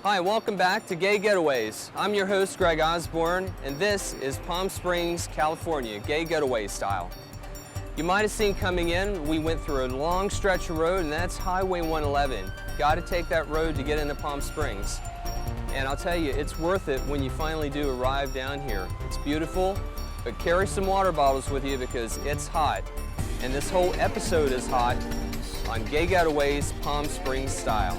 Hi, welcome back to Gay Getaways. I'm your host, Greg Osborne, and this is Palm Springs, California, Gay Getaway style. You might have seen coming in, we went through a long stretch of road, and that's Highway 111. Got to take that road to get into Palm Springs. And I'll tell you, it's worth it when you finally do arrive down here. It's beautiful, but carry some water bottles with you because it's hot. And this whole episode is hot on Gay Getaways, Palm Springs style.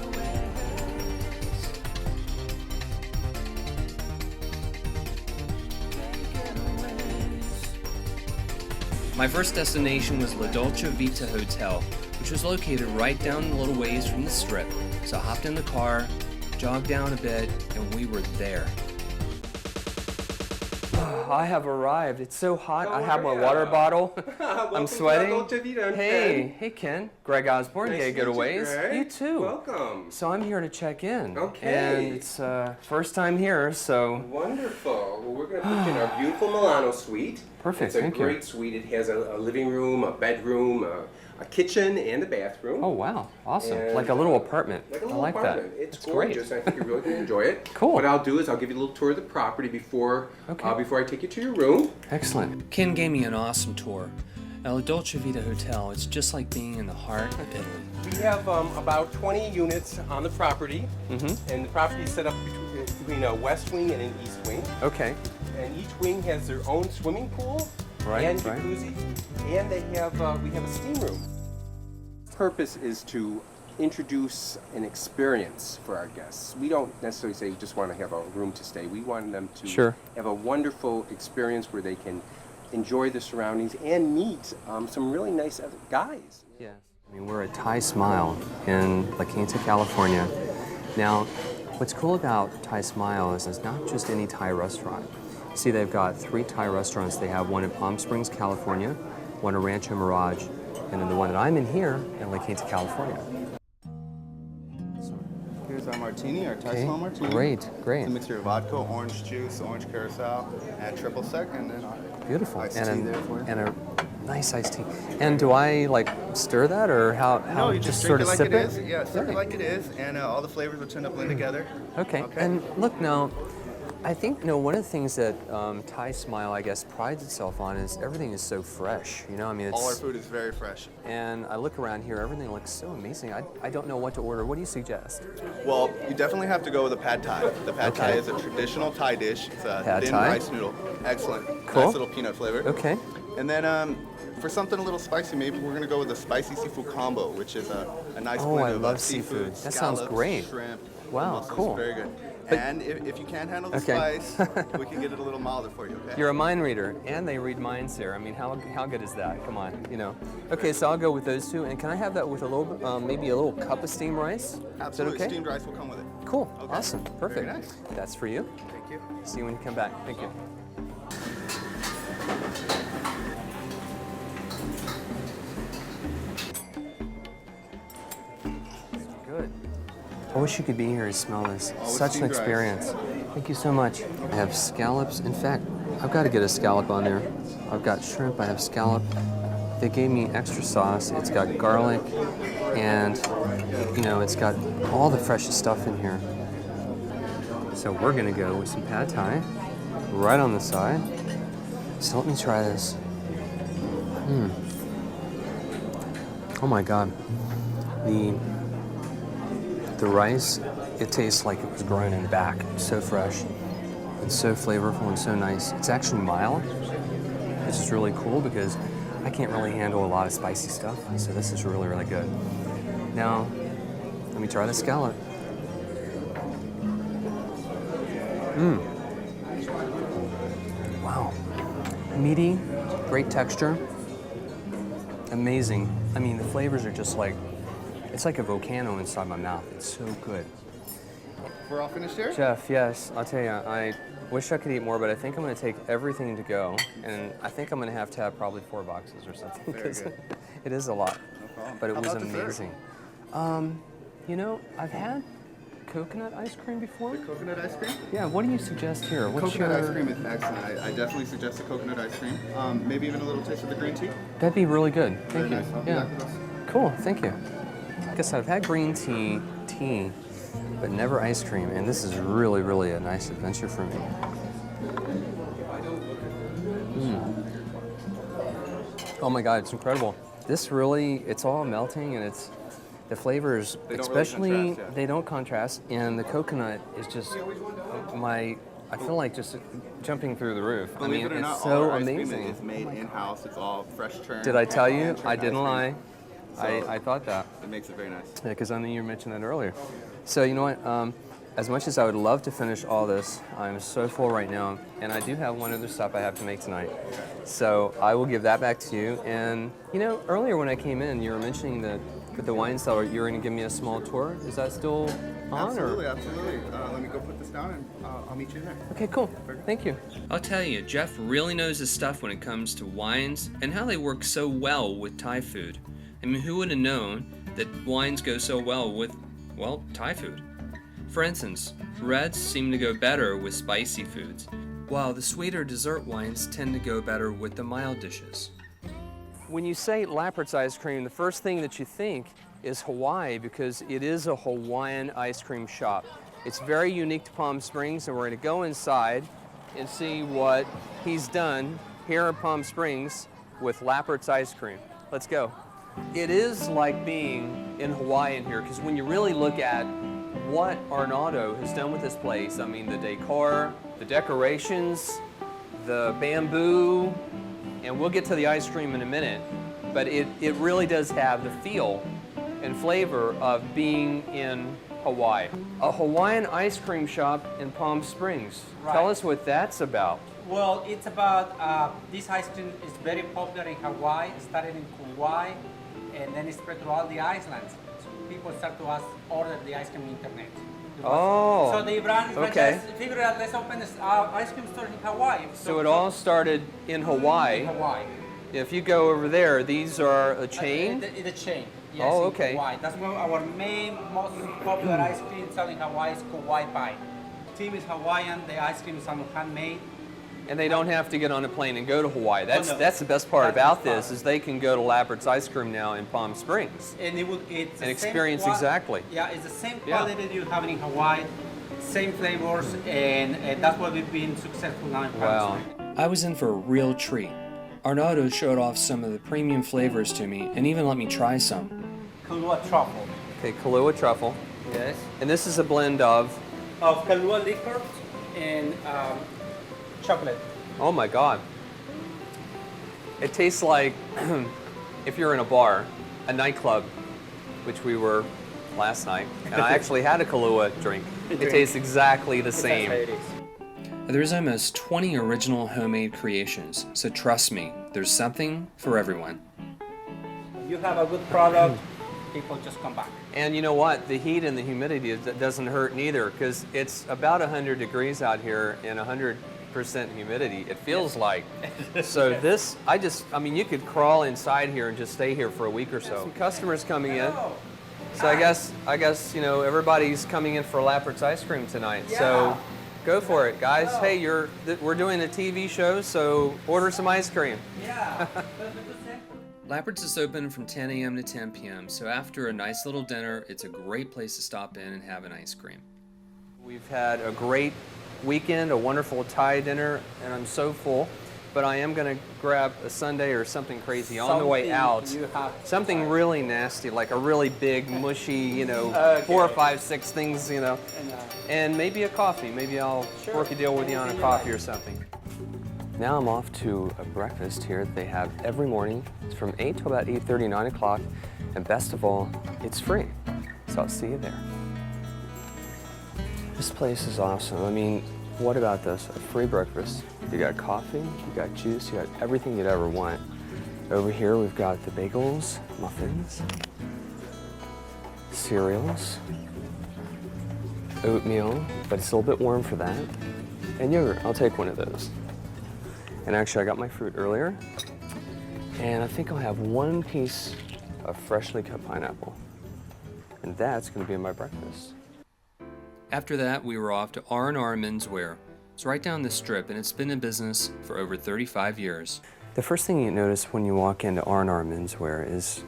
My first destination was La Dolce Vita Hotel, which was located right down a little ways from the strip. So I hopped in the car, jogged down a bit, and we were there. I have arrived. It's so hot. I have my water bottle. I'm sweating. Hey Ken. Greg Osborne, Gay Getaways. You too. Welcome. So I'm here to check in. Okay. And it's first time here, so. Wonderful. Well, we're going to put you in our beautiful Milano suite. Perfect. It's a Thank you. great suite. It has a living room, a bedroom, a kitchen, and a bathroom. Oh wow, awesome! And, like a little apartment. Like a little I like apartment. that. It's That's gorgeous. great. I think you're really going to enjoy it. Cool. What I'll do is I'll give you a little tour of the property before I take you to your room. Excellent. Ken gave me an awesome tour. At La Dolce Vita Hotel, it's just like being in the heart of Italy. We have about 20 units on the property, and the property is set up between a west wing and an east wing. Okay. And each wing has their own swimming pool and jacuzzi, and they have we have a steam room. The purpose is to introduce an experience for our guests. We don't necessarily say you just want to have a room to stay. We want them to have a wonderful experience where they can enjoy the surroundings and meet some really nice other guys. Yes. I mean, we're at Thai Smile in La Quinta, California. Now, what's cool about Thai Smile is it's not just any Thai restaurant. See, they've got 3 Thai restaurants. They have one in Palm Springs, California, one in Rancho Mirage, and then the one that I'm in here in La Quinta, California. Here's our martini, our Thai Smile martini. Great. It's a mixture of vodka, orange juice, orange curacao, and triple sec, and then our beautiful. iced tea there for you. And a nice iced tea. And do I like stir that, or how? No, you just sort drink of it like sip it is. Yeah, serve it like it is, and all the flavors will tend to blend together. Okay. And look now, I think one of the things that Thai Smile, I guess, prides itself on is everything is so fresh. You know, I mean, it's, All our food is very fresh. And I look around here, everything looks so amazing. I don't know what to order. What do you suggest? Well, you definitely have to go with a pad Thai. The pad Thai is a traditional Thai dish. It's a Pad thin Thai? rice noodle. Excellent. Cool. Nice little peanut flavor. Okay. And then for something a little spicy, maybe we're going to go with a spicy seafood combo, which is a nice blend I of love seafood. seafood. That sounds scallops, great. Shrimp. Wow, mussels. cool. Very good. But- And if you can't handle the Okay. spice, we can get it a little milder for you, okay? You're a mind reader, and they read minds here. I mean, how good is that? Come on, Okay, so I'll go with those 2. And can I have that with a little, maybe a little cup of steamed rice? Absolutely. Is that okay? Steamed rice will come with it. Cool. Okay. Awesome. Perfect. Very nice. That's for you. Thank you. See you when you come back. Thank you. Good. I wish you could be here to smell this. Always Such an steamed rice. experience. Thank you so much. I have scallops. In fact, I've got to get a scallop on there. I've got shrimp. I have scallop. They gave me extra sauce. It's got garlic, and it's got all the freshest stuff in here. So we're gonna go with some pad Thai, right on the side. So let me try this. Oh my God. The rice, it tastes like it was grown in back. So fresh, and so flavorful, and so nice. It's actually mild, which is really cool because I can't really handle a lot of spicy stuff. So this is really, really good. Now, let me try the scallop. Wow. Meaty, great texture, amazing. I mean, the flavors are just like, it's like a volcano inside my mouth. It's so good. We're all finished here? Jeff, yes, I'll tell you, I wish I could eat more, but I think I'm going to take everything to go, and I think I'm going to have probably 4 boxes or something. Very good. It is a lot, No problem. but it How was about dessert? amazing. I've had coconut ice cream before. The coconut ice cream? Yeah, what do you suggest here? What's Coconut your... ice cream is excellent. I definitely suggest the coconut ice cream. Maybe even a little taste of the green tea. That'd be really good. Thank Very you. nice. I'll be Yeah. back with us. Cool, thank you. Like I said, I've had green tea, but never ice cream. And this is really, really a nice adventure for me. Oh my God, it's incredible. This really, it's all melting, and it's, the flavors, especially, they don't contrast, and the coconut is just I feel like just jumping through the roof. Believe it or not, it's so all our ice amazing. cream is made in-house. It's all fresh churned. Did I tell you? hand-churned I ice didn't cream. lie. So I thought that. It makes it very nice. Yeah, because I knew you mentioned that earlier. So you know what? As much as I would love to finish all this, I'm so full right now, and I do have one other stop I have to make tonight. So I will give that back to you. And you know, earlier when I came in, you were mentioning that with the wine cellar, you were going to give me a small tour. Is that still on? Absolutely. Let me go put this down, and I'll meet you there. Okay, cool. Thank you. I'll tell you, Jeff really knows his stuff when it comes to wines and how they work so well with Thai food. I mean, who would have known that wines go so well with, well, Thai food? For instance, reds seem to go better with spicy foods, while the sweeter dessert wines tend to go better with the mild dishes. When you say Lappert's ice cream, the first thing that you think is Hawaii, because it is a Hawaiian ice cream shop. It's very unique to Palm Springs, and we're going to go inside and see what he's done here in Palm Springs with Lappert's ice cream. Let's go. It is like being in Hawaii in here, because when you really look at what Arnaldo has done with this place, I mean the decor, the decorations, the bamboo, and we'll get to the ice cream in a minute, but it really does have the feel and flavor of being in Hawaii. A Hawaiian ice cream shop in Palm Springs. Right. Tell us what that's about. Well, it's about, this ice cream is very popular in Hawaii. It started in Kauai, and then it spread to all the islands. So people start to order the ice cream on the internet. Oh, So the brand okay. figured out, let's open this ice cream store in Hawaii. So it all started in Hawaii. In Hawaii. If you go over there, these are a chain? The chain. Yes, Oh, in okay. Hawaii. That's one of our main, most popular ice cream selling in Hawaii is Kauai pie. Team is Hawaiian. The ice cream is handmade. And they don't have to get on a plane and go to Hawaii. That's no. that's the best part That's about the best this, part. is they can go to Lappert's Ice Cream now in Palm Springs. And it's the And experience exactly. Yeah, it's the same Yeah. quality that you have in Hawaii, same flavors, and that's why we've been successful now in Palm Wow. Springs. I was in for a real treat. Arnaldo showed off some of the premium flavors to me and even let me try some. Kahlua truffle. Okay, Kahlua truffle. Yes. And this is a blend of, Of Kahlua liquor and chocolate. oh my God. It tastes like if you're in a bar, a nightclub, which we were last night, and I actually had a Kahlua drink. It tastes exactly the same. There's almost 20 original homemade creations, so trust me, there's something for everyone. If you have a good product, people just come back. And you know what? The heat and the humidity doesn't hurt neither, because it's about 100 degrees out here and 100% humidity, it feels like. So this, I mean, you could crawl inside here and just stay here for a week or so. Some customers coming in. So I guess, you know, everybody's coming in for Lappert's ice cream tonight. So go for it, guys. Hey, we're doing a TV show, so order some ice cream. Yeah. Lappert's is open from 10 a.m. to 10 p.m., so after a nice little dinner, it's a great place to stop in and have an ice cream. We've had a great weekend, a wonderful Thai dinner, and I'm so full, but I am going to grab a sundae or something crazy on the way out. Something really nasty, like a really big, mushy, you know, 4 or 5, 6 things, you know, and maybe a coffee. Maybe I'll work a deal with you on a coffee or something. Now I'm off to a breakfast here that they have every morning. It's from 8 to about 8:30, 9 o'clock, and best of all, it's free. So I'll see you there. This place is awesome. I mean, what about this? A free breakfast. You got coffee, you got juice, you got everything you'd ever want. Over here we've got the bagels, muffins, cereals, oatmeal, but it's a little bit warm for that, and yogurt. I'll take one of those. And actually, I got my fruit earlier, and I think I'll have 1 piece of freshly cut pineapple, and that's going to be in my breakfast. After that, we were off to R&R Menswear. It's right down the strip, and it's been in business for over 35 years. The first thing you notice when you walk into R&R Menswear is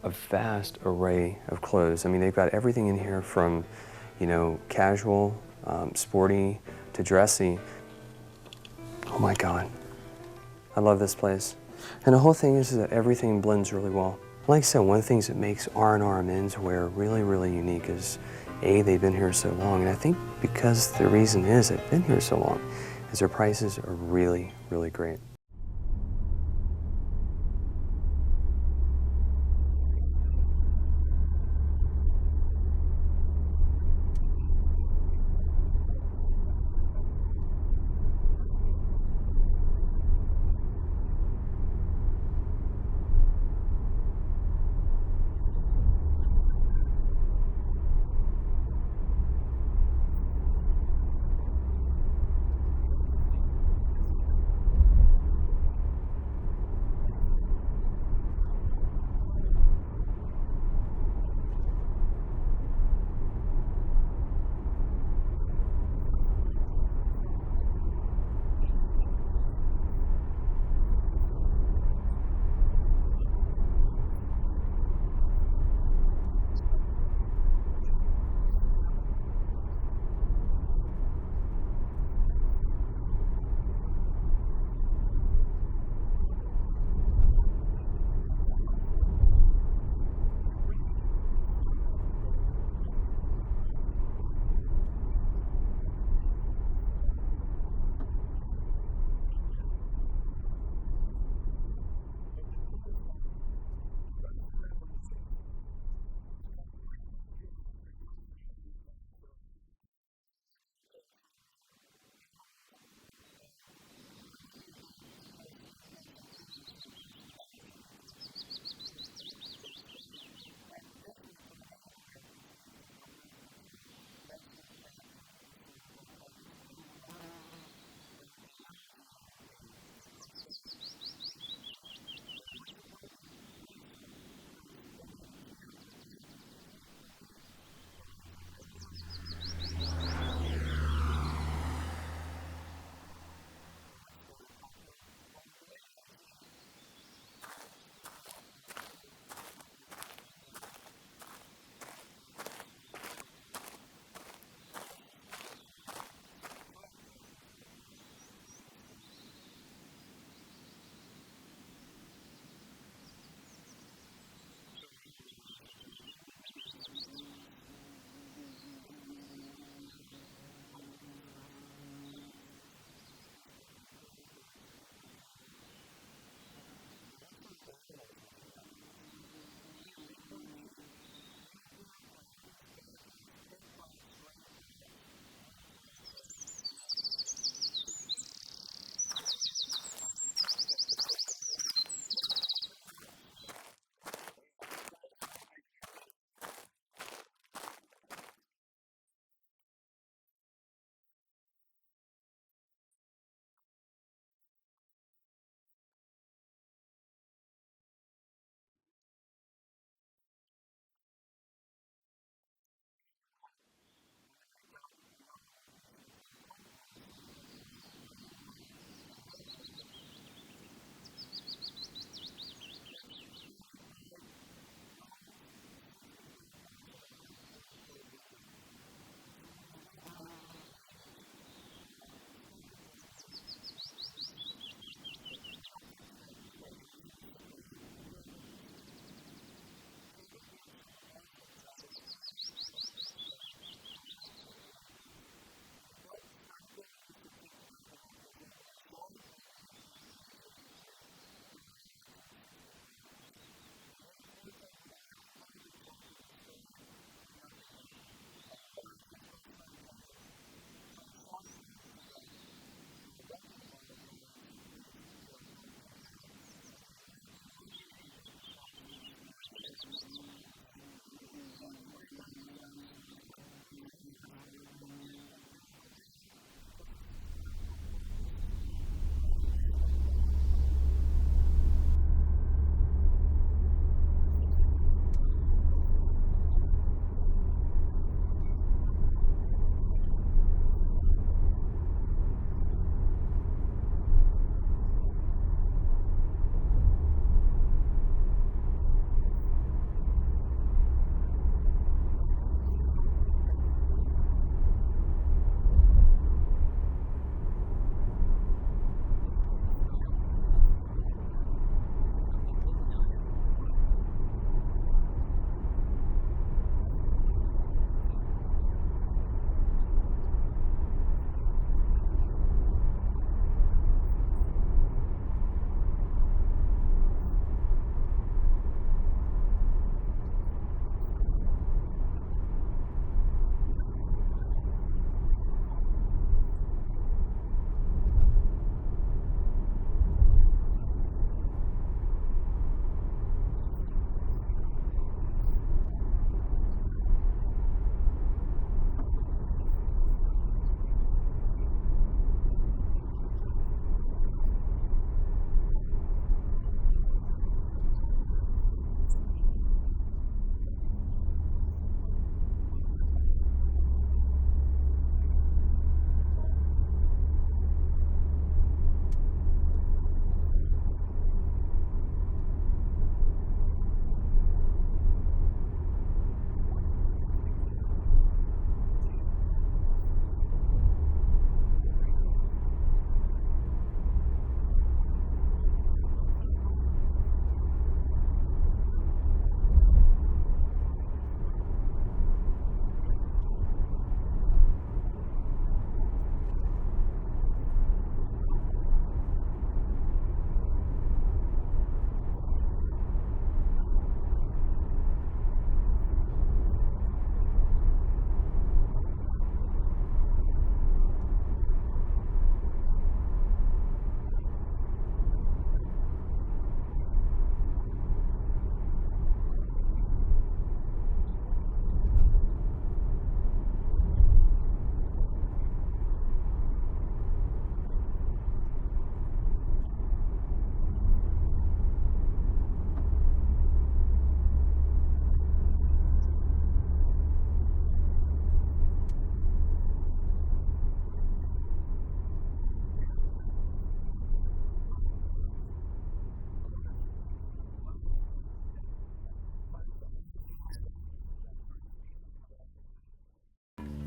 a vast array of clothes. I mean, they've got everything in here from, you know, casual, sporty to dressy. Oh my God, I love this place. And the whole thing is that everything blends really well. Like I said, one of the things that makes R&R menswear really, really unique is, A, they've been here so long, and I think because the reason is they've been here so long, is their prices are really, really great.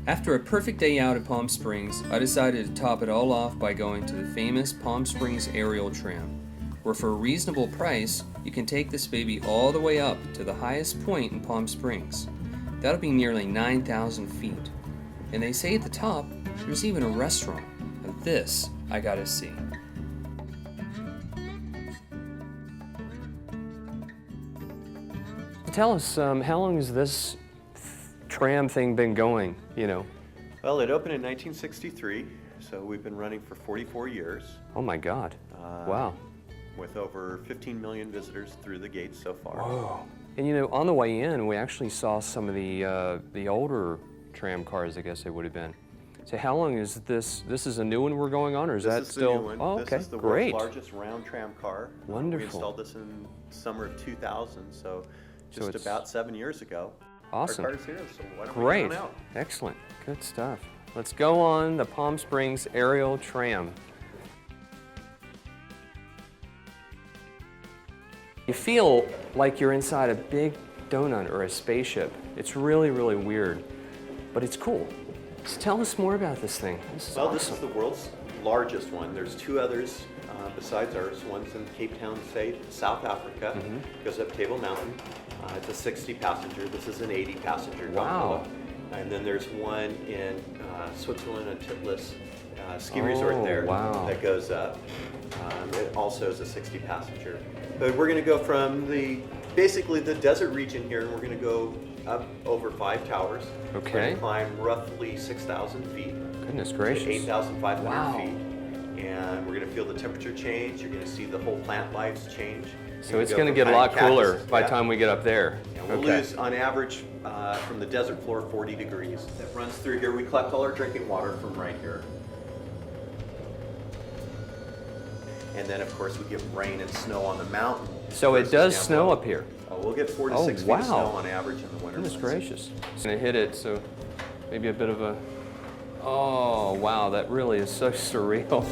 After a perfect day out at Palm Springs, I decided to top it all off by going to the famous Palm Springs aerial tram, where for a reasonable price, you can take this baby all the way up to the highest point in Palm Springs. That'll be nearly 9,000 feet. And they say at the top, there's even a restaurant. Now this, I gotta see. Tell us, how long has this tram thing been going, you know? Well, it opened in 1963, so we've been running for 44 years. Oh my God, wow. With over 15 million visitors through the gates so far. Whoa. And you know, on the way in, we actually saw some of the older tram cars, I guess they would have been. So how long is this? This is a new one we're going on, or is this that is still? The new one. Oh, okay, this is the great. world's largest round tram car. Wonderful. We installed this in summer of 2000, so just about 7 years ago. Awesome. Our car's here, so why don't Great. we get on out? Excellent. Good stuff. Let's go on the Palm Springs aerial tram. You feel like you're inside a big donut or a spaceship. It's really, really weird, but it's cool. So tell us more about this thing. This is Well, awesome. this is the world's largest one. There's two others besides ours. One's in Cape Town, South Africa. Goes up Table Mountain. It's a 60 passenger. This is an 80 passenger gondola. Wow. And then there's one in Switzerland, a Titlis ski resort there that goes up. It also is a 60 passenger. But we're going to go from basically the desert region here, and we're going to go up over 5 towers. Okay. We're going to climb roughly 6,000 feet. Goodness gracious. 8,500 feet. And we're going to feel the temperature change. You're going to see the whole plant lives change. So it's going to get a lot cooler by the time we get up there. And we'll lose, on average, from the desert floor, 40 degrees. That runs through here. We collect all our drinking water from right here. And then, of course, we get rain and snow on the mountain. So it does snow up here? Oh, we'll get 4 to 6 feet of snow on average in the winter. Goodness gracious. It's going to hit it, so maybe a bit of a... Oh, wow, that really is so surreal.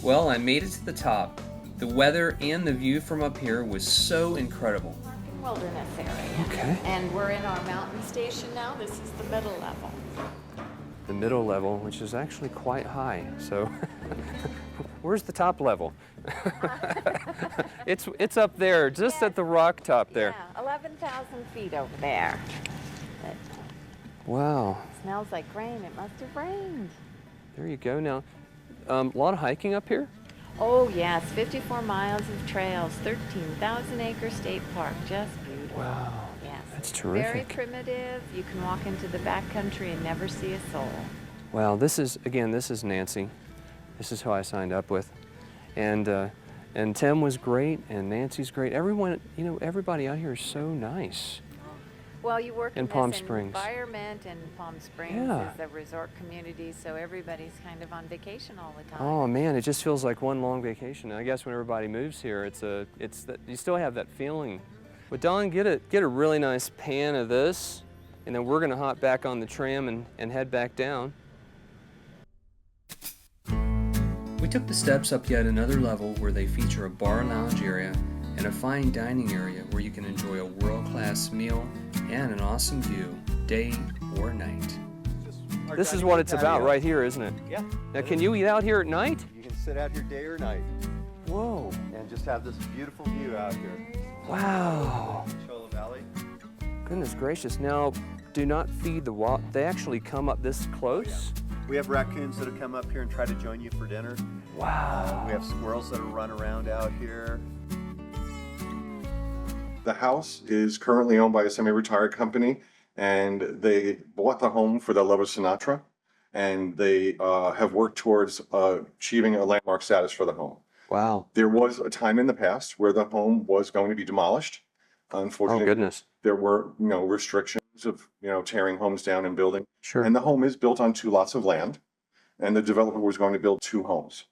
Well, I made it to the top. The weather and the view from up here was so incredible. Wilderness area. Okay. And we're in our mountain station now. This is the middle level. The middle level, which is actually quite high. So, where's the top level? It's up there, just at the rock top there. Yeah, 11,000 feet over there. It Wow. smells like rain. It must have rained. There you go. Now, a lot of hiking up here? Oh yes, 54 miles of trails, 13,000 acre state park, just beautiful. Wow. Yes. That's Very terrific. primitive. You can walk into the backcountry and never see a soul. Well, this is Nancy. This is who I signed up with. And Tim was great, and Nancy's great. Everyone, you know, everybody out here is so nice. Well, you work In in Palm this Springs. environment, and Palm Springs Yeah. is a resort community, so everybody's kind of on vacation all the time. Oh man, it just feels like one long vacation. And I guess when everybody moves here, it's that you still have that feeling. But Don, get a really nice pan of this, and then we're gonna hop back on the tram and head back down. We took the steps up yet another level where they feature a bar lounge area and a fine dining area where you can enjoy a world-class meal and an awesome view, day or night. This is what it's about right here, isn't it? Yeah. Now, can you eat out here at night? You can sit out here day or night Whoa. and just have this beautiful view out here. Wow. Cholla Valley. Goodness gracious. Now, do not feed the wild. They actually come up this close? We have raccoons that'll come up here and try to join you for dinner. Wow. We have squirrels that'll run around out here. The house is currently owned by a semi-retired company, and they bought the home for the love of Sinatra, and they have worked towards achieving a landmark status for the home. Wow. There was a time in the past where the home was going to be demolished. Unfortunately, Oh, goodness. there were restrictions of tearing homes down and building. Sure. And the home is built on 2 lots of land, and the developer was going to build 2 homes.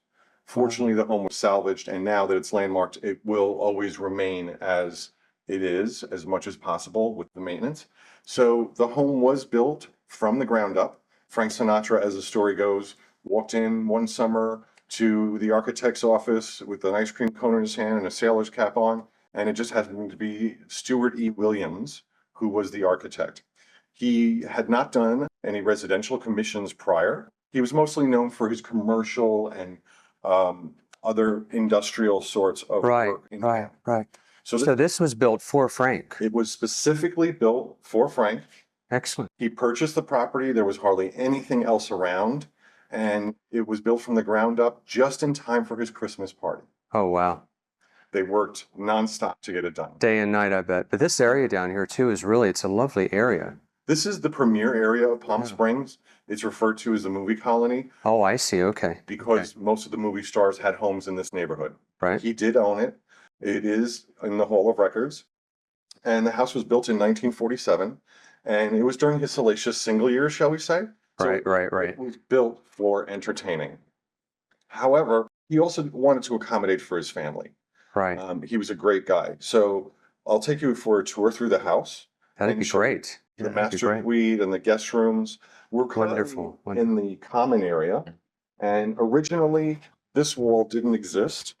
Fortunately, the home was salvaged, and now that it's landmarked, it will always remain as it is, as much as possible with the maintenance. So the home was built from the ground up. Frank Sinatra, as the story goes, walked in one summer, to the architect's office with an ice cream cone in his hand and a sailor's cap on, and it just happened to be Stuart E. Williams, who was the architect. He had not done any residential commissions prior. He was mostly known for his commercial and other industrial sorts of work. Right. So this was built for Frank. it was specifically built for Frank. Excellent. He purchased the property. There was hardly anything else around, and it was built from the ground up just in time for his Christmas party. Oh, wow. They worked nonstop to get it done. Day and night, I bet. But this area down here too is really, it's a lovely area. This is the premier area of Palm Springs. It's referred to as the movie colony. Oh, I see. Okay. Because most of the movie stars had homes in this neighborhood. Right. He did own it. It is in the Hall of Records. And the house was built in 1947. And it was during his salacious single years, shall we say? Right. It was built for entertaining. However, he also wanted to accommodate for his family. Right. He was a great guy. So I'll take you for a tour through the house. That'd be great. The master suite and the guest rooms. We're Wonderful. in the common area. And originally, this wall didn't exist.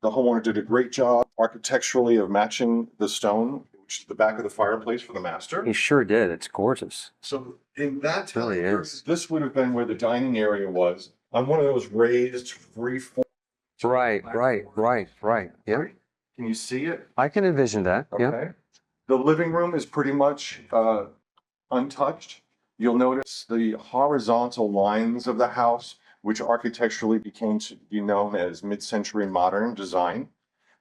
The homeowner did a great job architecturally of matching the stone, which is the back of the fireplace for the master. He sure did. It's gorgeous. So in that time Really period, is. this would have been where the dining area was, on one of those raised free-form. Right. Yeah. Can you see it? I can envision that. Yeah. Okay. The living room is pretty much untouched. You'll notice the horizontal lines of the house, which architecturally became to be known as mid-century modern design.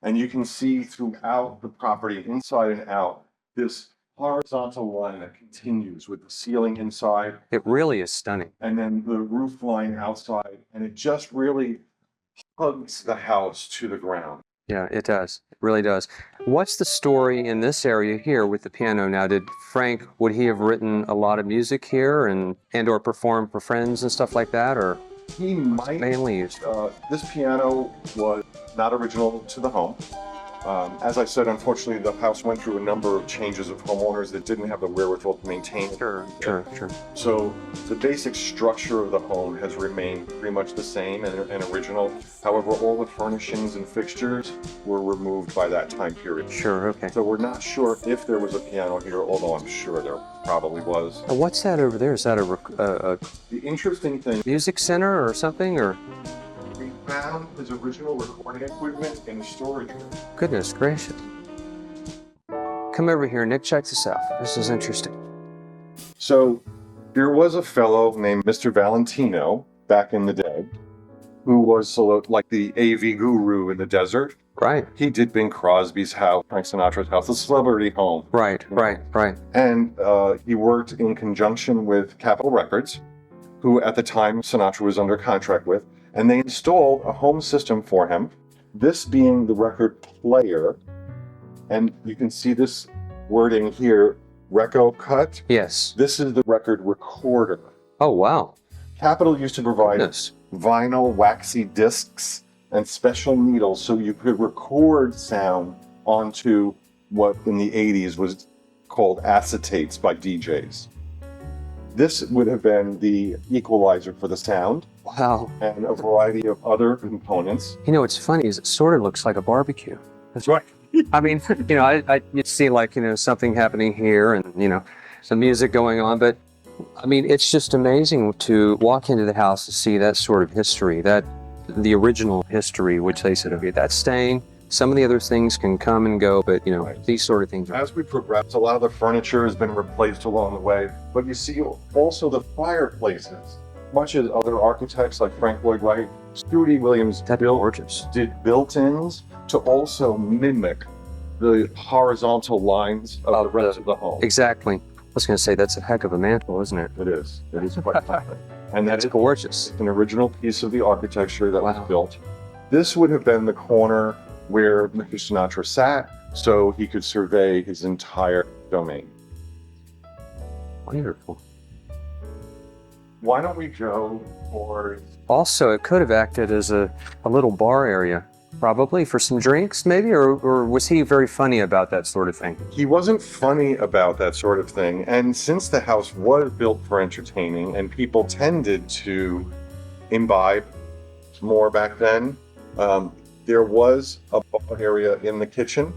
And you can see throughout the property, inside and out, this horizontal line that continues with the ceiling inside. It really is stunning. And then the roof line outside. And it just really hugs the house to the ground. Yeah, it does. It really does. What's the story in this area here with the piano now? Did Frank, would he have written a lot of music here and or performed for friends and stuff like that? Or he might mainly used? This piano was not original to the home. As I said, unfortunately, the house went through a number of changes of homeowners that didn't have the wherewithal to maintain it. Sure. So the basic structure of the home has remained pretty much the same and original. However, all the furnishings and fixtures were removed by that time period. Sure, okay. So we're not sure if there was a piano here, although I'm sure there probably was. What's that over there? Is that The interesting thing, music center or something? Or we found his original recording equipment in the storage room. goodness gracious. Come over here, Nick. Check this out. This is interesting. So there was a fellow named Mr. Valentino back in the day who was sort of like the AV guru in the desert. Right. He did Bing Crosby's house, Frank Sinatra's house, the celebrity home. Right. And he worked in conjunction with Capitol Records, who at the time Sinatra was under contract with, and they installed a home system for him, this being the record player. And you can see this wording here, Reco Cut. Yes. This is the record recorder. Oh, wow. Capitol used to provide vinyl waxy discs and special needles so you could record sound onto what in the 80s was called acetates by DJs. This would have been the equalizer for the sound. Wow. And a variety of other components. You know, what's funny is it sort of looks like a barbecue. That's right. I mean, you know, you'd see like, you know, something happening here and, you know, some music going on, but I mean, it's just amazing to walk into the house and see that sort of history, the original history, which they said, okay, that's staying. Some of the other things can come and go, but, you know, these sort of things. As we progress, a lot of the furniture has been replaced along the way, but you see also the fireplaces. Much as other architects like Frank Lloyd Wright, Stuart E. Williams did built-ins to also mimic the horizontal lines of the rest of the home. Exactly. I was going to say, that's a heck of a mantle, isn't it? It is. It is quite something. And that's gorgeous. An original piece of the architecture that was built. This would have been the corner where Mr. Sinatra sat, so he could survey his entire domain. Wonderful. Why don't we go for... Also, it could have acted as a little bar area, probably for some drinks, maybe, or was he very funny about that sort of thing? He wasn't funny about that sort of thing, and since the house was built for entertaining and people tended to imbibe more back then. There was a bar area in the kitchen.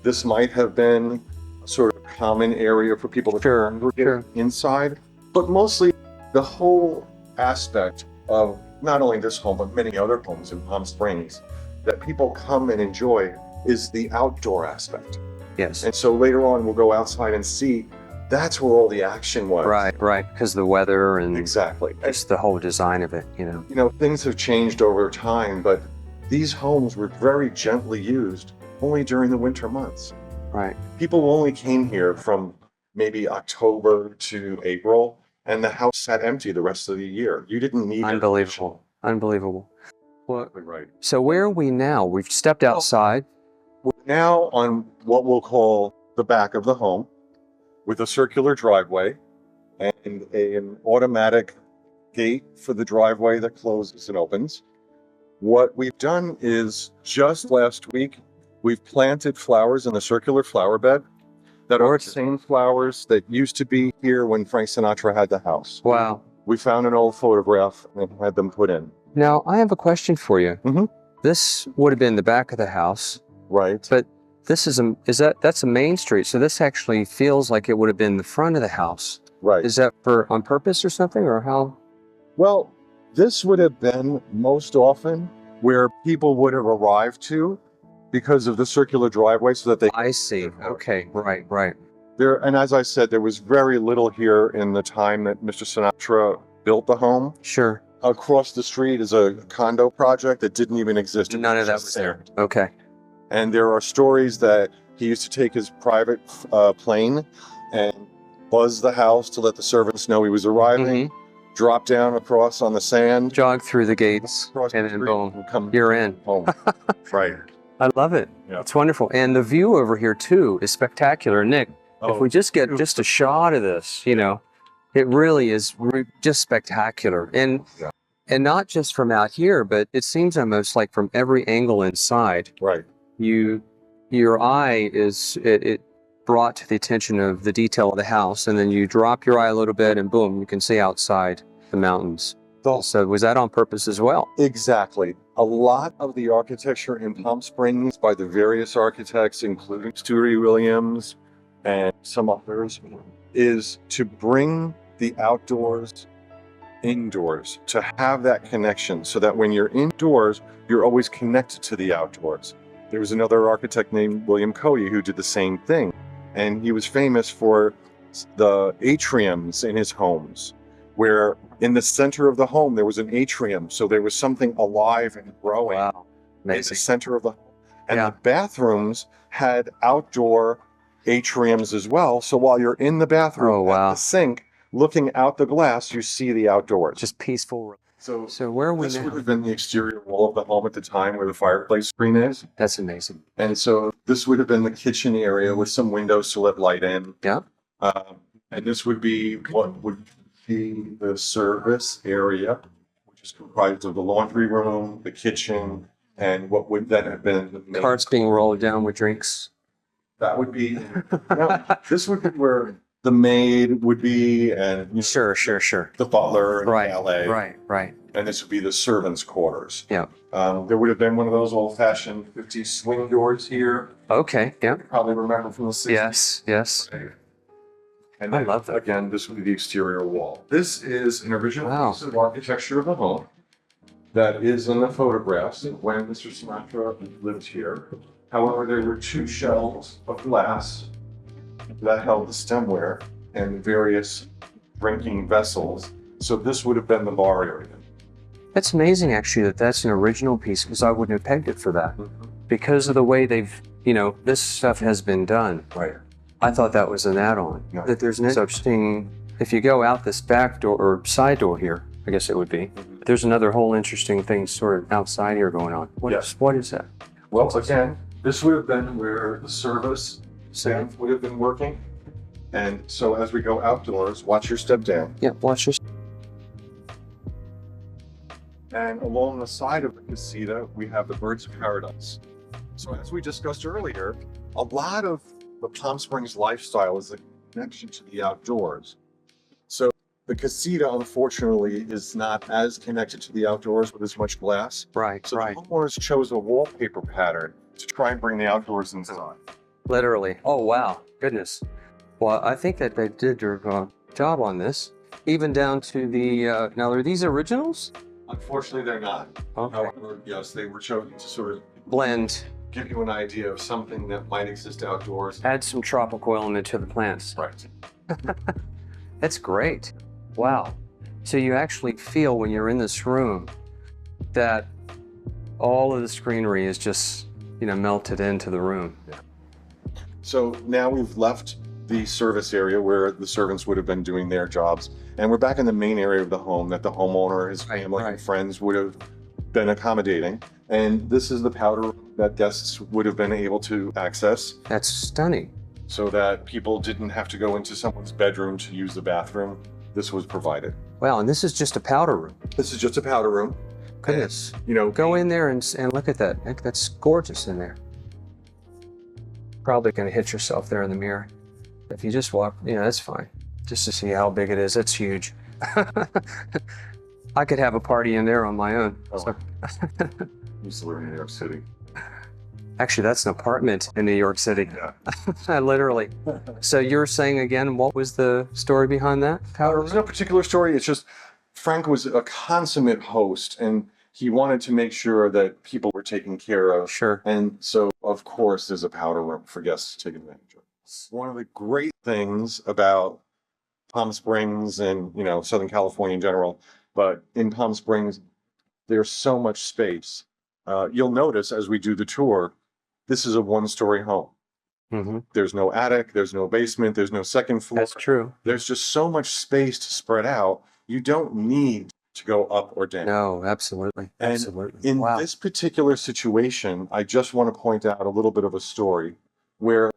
This might have been a sort of common area for people to congregate inside, but mostly the whole aspect of not only this home, but many other homes in Palm Springs that people come and enjoy is the outdoor aspect. Yes. And so later on, we'll go outside and see that's where all the action was. Right, right. Because the weather and Exactly. just the whole design of it, you know. You know, things have changed over time, but these homes were very gently used only during the winter months. Right. People only came here from maybe October to April, and the house sat empty the rest of the year. You didn't need Unbelievable. Unbelievable. Well, right. so where are we now? We've stepped outside. We're now on what we'll call the back of the home with a circular driveway and an automatic gate for the driveway that closes and opens. What we've done is just last week, we've planted flowers in the circular flower bed that are the same flowers that used to be here when Frank Sinatra had the house. Wow. We found an old photograph and had them put in. Now, I have a question for you. Mhm. This would have been the back of the house, Right. but this that's a main street, so this actually feels like it would have been the front of the house. Right. Is that on purpose or something, or how? Well, this would have been most often where people would have arrived to because of the circular driveway so that they I see. Okay, right, right. there. And as I said, there was very little here in the time that Mr. Sinatra built the home. Sure. Across the street is a condo project that didn't even exist. None of that was there. Okay. And there are stories that he used to take his private plane and buzz the house to let the servants know he was arriving, drop down across on the sand, Jog through the gates, across and the then street, boom, and come you're in. home. Right. I love it. Yeah. It's wonderful. And the view over here too is spectacular. Nick, if we just get just a shot of this, you know, it really is just spectacular. And not just from out here, but it seems almost like from every angle inside. Right. Your eye is it brought to the attention of the detail of the house, and then you drop your eye a little bit and boom, you can see outside the mountains. So was that on purpose as well? Exactly. A lot of the architecture in Palm Springs by the various architects, including Stuart E. Williams and some others, is to bring the outdoors indoors, to have that connection so that when you're indoors, you're always connected to the outdoors. There was another architect named William Coye who did the same thing. And he was famous for the atriums in his homes, where in the center of the home, there was an atrium. So there was something alive and growing in the center of the home. And the bathrooms had outdoor atriums as well. So while you're in the bathroom at the sink, looking out the glass, you see the outdoors. Just peaceful. So where are we this now? would have been the exterior wall of the home at the time where the fireplace screen is. That's amazing. And so this would have been the kitchen area with some windows to let light in. Yeah. And this would be what would be the service area, which is comprised of the laundry room, the kitchen, and what would then have been the main. Carts being rolled down with drinks. That would be, this would be where the maid would be, and you know, Sure. the butler and the valet. Right. And this would be the servants' quarters. Yeah. There would have been one of those old-fashioned 50s swing doors here. Okay. Yeah. You probably remember from the 60s. Yes. And then, I love that. Again, this would be the exterior wall. This is an original piece of architecture of the home that is in the photographs of when Mr. Sinatra lived here. However, there were two shelves of glass that held the stemware and various drinking vessels. So this would have been the bar area. That's amazing, actually, that's an original piece, because I wouldn't have pegged it for that. Because of the way this stuff has been done. Right. I thought that was an add-on. No. That there's no such thing. If you go out this back door or side door here, I guess it would be, there's another whole interesting thing sort of outside here going on. What is that? Well, again, this would have been where the service staff would have been working. And so as we go outdoors, watch your step down. Yeah, watch this. And along the side of the casita, we have the birds of paradise. So as we discussed earlier, a lot of the Palm Springs lifestyle is a connection to the outdoors. So The casita, unfortunately, is not as connected to the outdoors with as much glass. Right, So right. the homeowners chose a wallpaper pattern to try and bring the outdoors inside. Literally. Oh, wow. Goodness. Well, I think that they did their job on this, even down to the, now are these originals? Unfortunately, they're not. Okay. However, yes, they were chosen to sort of Blend, give you an idea of something that might exist outdoors. add some tropical element to the plants. Right. That's great. Wow. So you actually feel when you're in this room that all of the greenery is just, you know, melted into the room. So now we've left the service area where the servants would have been doing their jobs, and we're back in the main area of the home that the homeowner, his family, and friends would have been accommodating. And this is the powder room that guests would have been able to access. That's stunning. So that people didn't have to go into someone's bedroom to use the bathroom. This was provided. Wow, and this is just a powder room. This is just a powder room. Goodness. And, you know, go in there and look at that. Heck, that's gorgeous in there. Probably going to hit yourself there in the mirror. If you just walk, you know, that's fine. Just to see how big it is. It's huge. I could have a party in there on my own. Oh. So. Used to live in New York City. Actually, that's an apartment in New York City. Yeah. Literally. So you're saying again, what was the story behind that powder room? There's no particular story. It's just Frank was a consummate host, and he wanted to make sure that people were taken care of. Sure. And so, of course, there's a powder room for guests to take advantage of. One of the great things about Palm Springs and, you know, Southern California in general, but in Palm Springs, there's so much space. You'll notice as we do the tour, this is a one-story home. Mm-hmm. There's no attic, there's no basement, there's no second floor. That's true. There's just so much space to spread out. You don't need to go up or down. No, absolutely. And Absolutely. in Wow. this particular situation, I just want to point out a little bit of a story where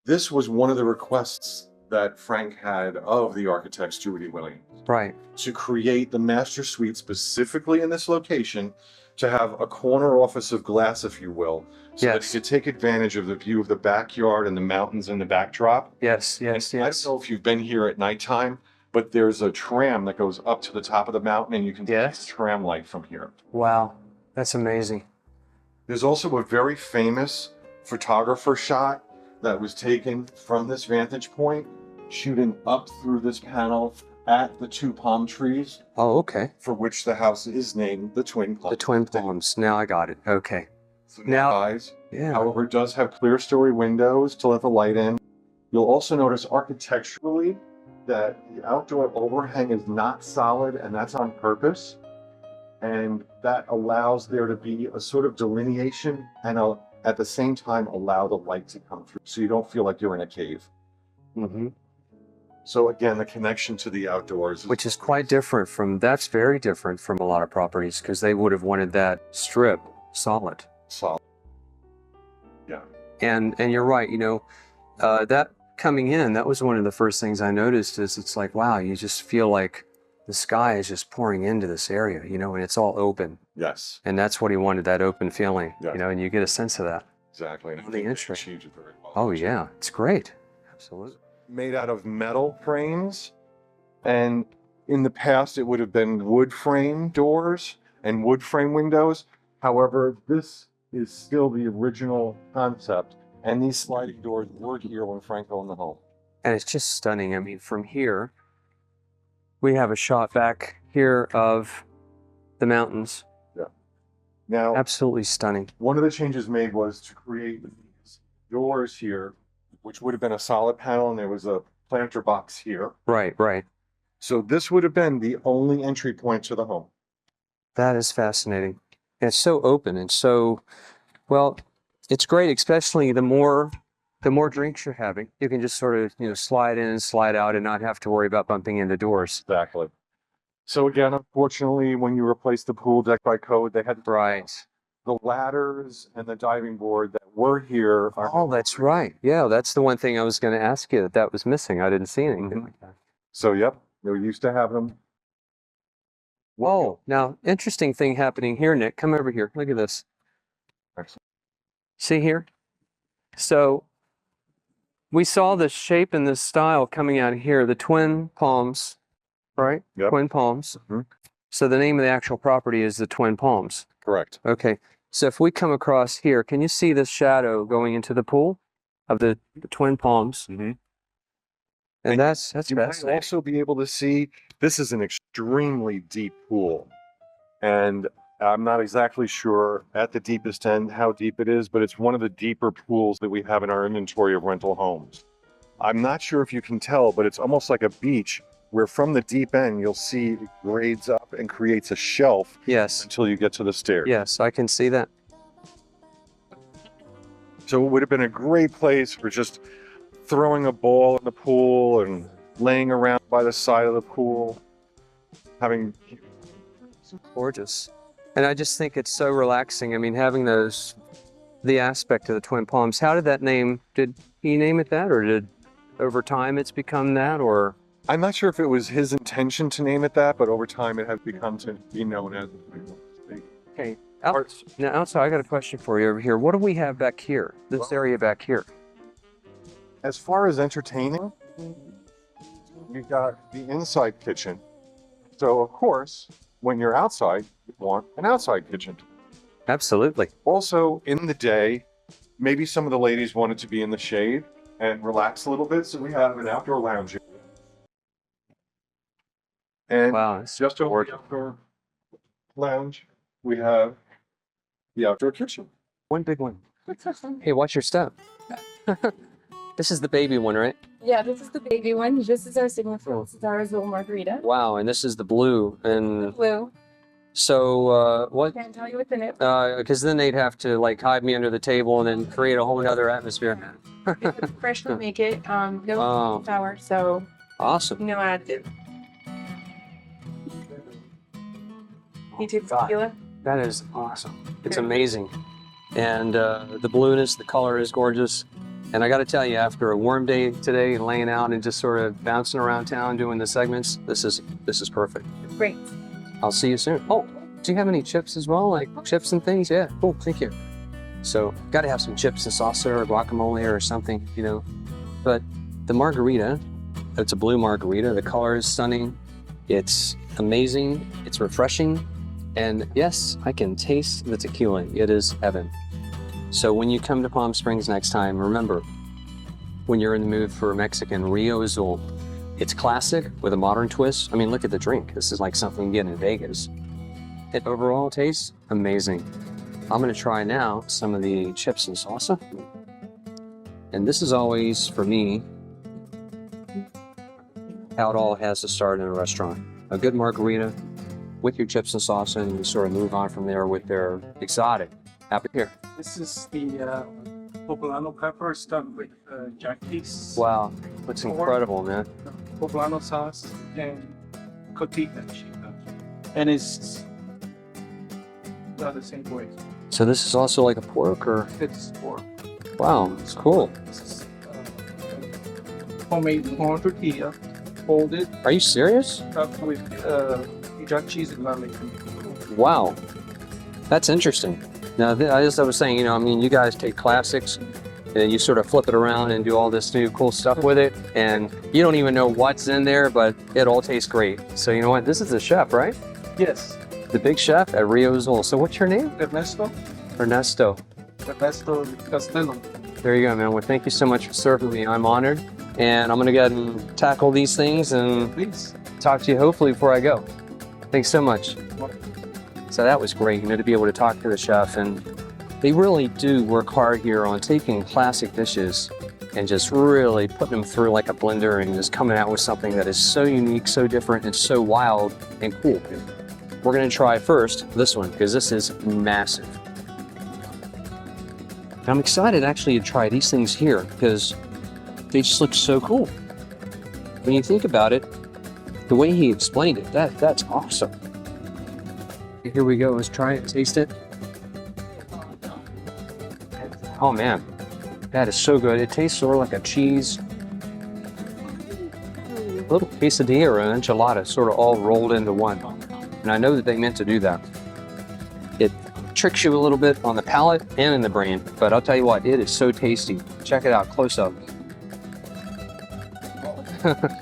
this was one of the requests that Frank had of the architects, Judy Williams, Right. to create the master suite specifically in this location, to have a corner office of glass, if you will, so that you could take advantage of the view of the backyard and the mountains in the backdrop. Yes, yes, And yes. I don't know if you've been here at nighttime, but there's a tram that goes up to the top of the mountain, and you can see the tram light from here. Wow. That's amazing. There's also a very famous photographer shot that was taken from this vantage point, shooting up through this panel at the two palm trees. Oh, okay. For which the house is named the Twin Palms. The Twin Palms. Now I got it. Okay. So now, eyes. Yeah. However, it does have clear story windows to let the light in. You'll also notice architecturally that the outdoor overhang is not solid, and that's on purpose. And that allows there to be a sort of delineation and at the same time allow the light to come through so you don't feel like you're in a cave. Mm-hmm. So again, the connection to the outdoors. Which is quite different from, that's very different from a lot of properties because they would have wanted that strip solid. Solid. Yeah. And you're right, you know, that coming in, that was one of the first things I noticed is it's like, wow, you just feel like the sky is just pouring into this area, you know, and it's all open. Yes. And that's what he wanted, that open feeling, Yes. you know, and you get a sense of that. Exactly. And On the entry. achieved it very well. Oh yeah, it's great. Absolutely. Made out of metal frames, and in the past it would have been wood frame doors and wood frame windows. However, this is still the original concept, and these sliding doors were here when Frank owned the home. And it's just stunning. I mean, from here, we have a shot back here of the mountains. Yeah. Now, absolutely stunning. One of the changes made was to create these doors here, which would have been a solid panel, and there was a planter box here. Right, right. So this would have been the only entry point to the home. That is fascinating. And it's so open and so, well, it's great, especially the more drinks you're having. You can just sort of, you know, slide in and slide out and not have to worry about bumping into doors. Exactly. So again, unfortunately, when you replace the pool deck by code, they had the ladders and the diving board that were here. Oh, that's right. Yeah, that's the one thing I was going to ask you that was missing. I didn't see anything like that. So, yep, they used to have them. Whoa. Now, interesting thing happening here, Nick. Come over here. Look at this. Excellent. See here? So we saw the shape and the style coming out of here, the twin palms right? Yep. Twin Palms. Mhm. So the name of the actual property is the Twin Palms. Correct. Okay. So if we come across here, can you see this shadow going into the pool of the Twin Palms? Mhm. And that's You might fascinating. also be able to see this is an extremely deep pool. And I'm not exactly sure at the deepest end how deep it is, but it's one of the deeper pools that we have in our inventory of rental homes. I'm not sure if you can tell, but it's almost like a beach where from the deep end you'll see it grades up and creates a shelf Yes. until you get to the stairs. Yes, I can see that. So it would have been a great place for just throwing a ball in the pool and laying around by the side of the pool, having Gorgeous. And I just think it's so relaxing. I mean, having the aspect of the Twin Palms. How did that name, did he name it that, or did over time it's become that, or? I'm not sure if it was his intention to name it that, but over time it has become to be known as. Okay. Now, outside, I got a question for you over here. What do we have back here? This area back here? As far as entertaining, you got the inside kitchen. So of course, when you're outside, you want an outside kitchen. Absolutely. Also, in the day, maybe some of the ladies wanted to be in the shade and relax a little bit, so we have an outdoor lounge area. And Wow, it's just over the outdoor lounge, we have the outdoor kitchen. one big one. Hey, watch your step. This is the baby one, right? Yeah, this is the baby one. This is our signature. This is our Azul margarita. Wow, and this is the blue. And Blue. so, what? Can't tell you what's in it. Because then they'd have to like hide me under the table and then create a whole other atmosphere. Freshly make it. No Oh. sour, so Awesome. no additive. You take God. tequila? That is awesome. It's amazing. And the blueness, the color is gorgeous. And I got to tell you, after a warm day today and laying out and just sort of bouncing around town doing the segments, this is perfect. Great. I'll see you soon. Oh, do you have any chips as well? Like chips and things? Yeah, cool, thank you. So, got to have some chips and salsa or guacamole or something, you know. But the margarita, it's a blue margarita. The color is stunning. It's amazing. It's refreshing. And yes, I can taste the tequila. It is heaven. So when you come to Palm Springs next time, remember, when you're in the mood for Mexican, Rio Azul. It's classic with a modern twist. I mean, look at the drink. This is like something you get in Vegas. It overall tastes amazing. I'm gonna try now some of the chips and salsa. And this is always, for me, how it all has to start in a restaurant. A good margarita with your chips and salsa, and you sort of move on from there with their exotic. Happy here. This is the poblano pepper stuffed with jack cheese, Wow, that's incredible, man. poblano sauce, and cotija cheese. And it's not the same way. So this is also like a pork, or? It's pork. Wow, it's cool. This is homemade corn tortilla, folded, Are you serious? stuffed with jack cheese and garlic. Wow, that's interesting. Now, as I was saying, you know, I mean, you guys take classics and you sort of flip it around and do all this new cool stuff with it, and you don't even know what's in there, but it all tastes great. So you know what? This is the chef, right? Yes, The big chef at Rio Azul. So what's your name? Ernesto Ernesto. Castello. There you go, man. Well, thank you so much for serving me. I'm honored, and I'm gonna go ahead and tackle these things and Please. talk to you hopefully before I go. Thanks so much. So that was great, you know, to be able to talk to the chef, and they really do work hard here on taking classic dishes and just really putting them through like a blender and just coming out with something that is so unique, so different, and so wild and cool. We're gonna try first this one, because this is massive. And I'm excited actually to try these things here, because they just look so cool. When you think about it, the way he explained it, that's awesome. Here we go, let's try it, taste it. Oh man, that is so good. It tastes sort of like a cheese, a little quesadilla or an enchilada, sort of all rolled into one. And I know that they meant to do that. It tricks you a little bit on the palate and in the brain, but I'll tell you what, it is so tasty. Check it out, close up.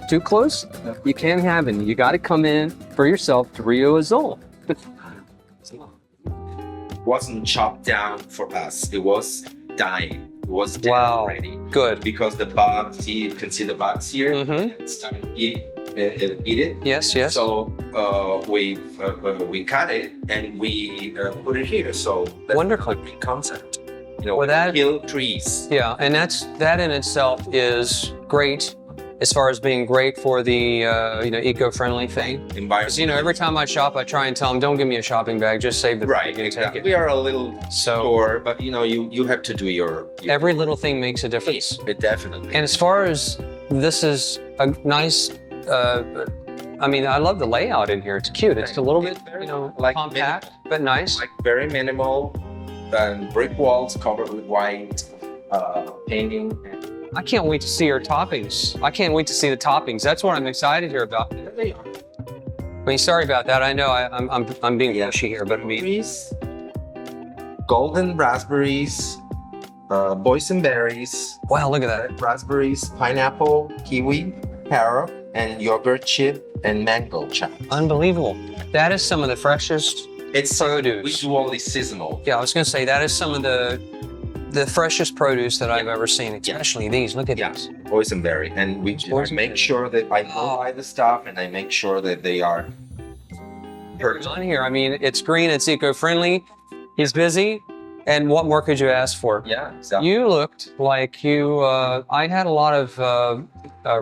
Too close? You can't have it. You got to come in for yourself to Rio Azul. Wasn't chopped down for us. It was dying. It was dead already. Good. Because the bugs, you can see the bugs here, and started to eat it. Yes. So we cut it and we put it here. So that's Wonderful. a great concept. Kill trees. Yeah, and that in itself is great as far as being great for the eco-friendly thing. Because every time I shop, I try and tell them, don't give me a shopping bag, just save the bag and take it. We are a little store, but you have to do your every little thing makes a difference. It definitely. And as far as this is a nice, I love the layout in here. It's cute. It's a little bit, like compact, but nice. Like very minimal, brick walls covered with white painting. I can't wait to see your toppings. I can't wait to see the toppings. That's what I'm excited here about. Sorry about that. I know I'm being pushy here, but golden raspberries, boysenberries. Wow, look at that. Raspberries, pineapple, kiwi, pear, and yogurt chip, and mango chop. Unbelievable. That is some of the freshest produce. We do all these seasonal. Yeah, I was going to say, that is some of the freshest produce that I've ever seen, especially these. Look at these. Boysenberry. And we make sure that I buy the stuff and I make sure that they are on here. It's green, it's eco-friendly. He's busy. And what more could you ask for? Yeah, exactly. You looked like you, I had a lot of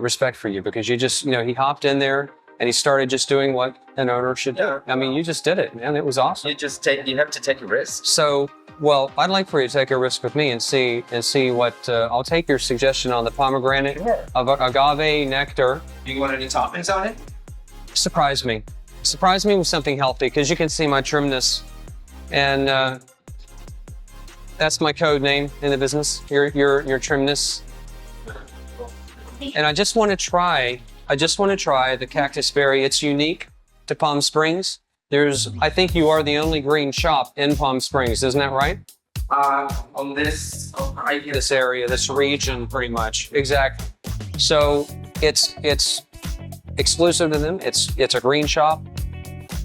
respect for you because you just, he hopped in there and he started just doing what an owner should do. You just did it, man. It was awesome. You have to take a risk. So, well, I'd like for you to take a risk with me and see what, I'll take your suggestion on the pomegranate of agave nectar. Do you want any toppings on it? Surprise me. Surprise me with something healthy because you can see my trimness. And that's my code name in the business, your trimness. And I just want to try the cactus berry. It's unique to Palm Springs. I think you are the only green shop in Palm Springs, isn't that right? On this area, this region, pretty much. Exactly. So it's exclusive to them. It's a green shop,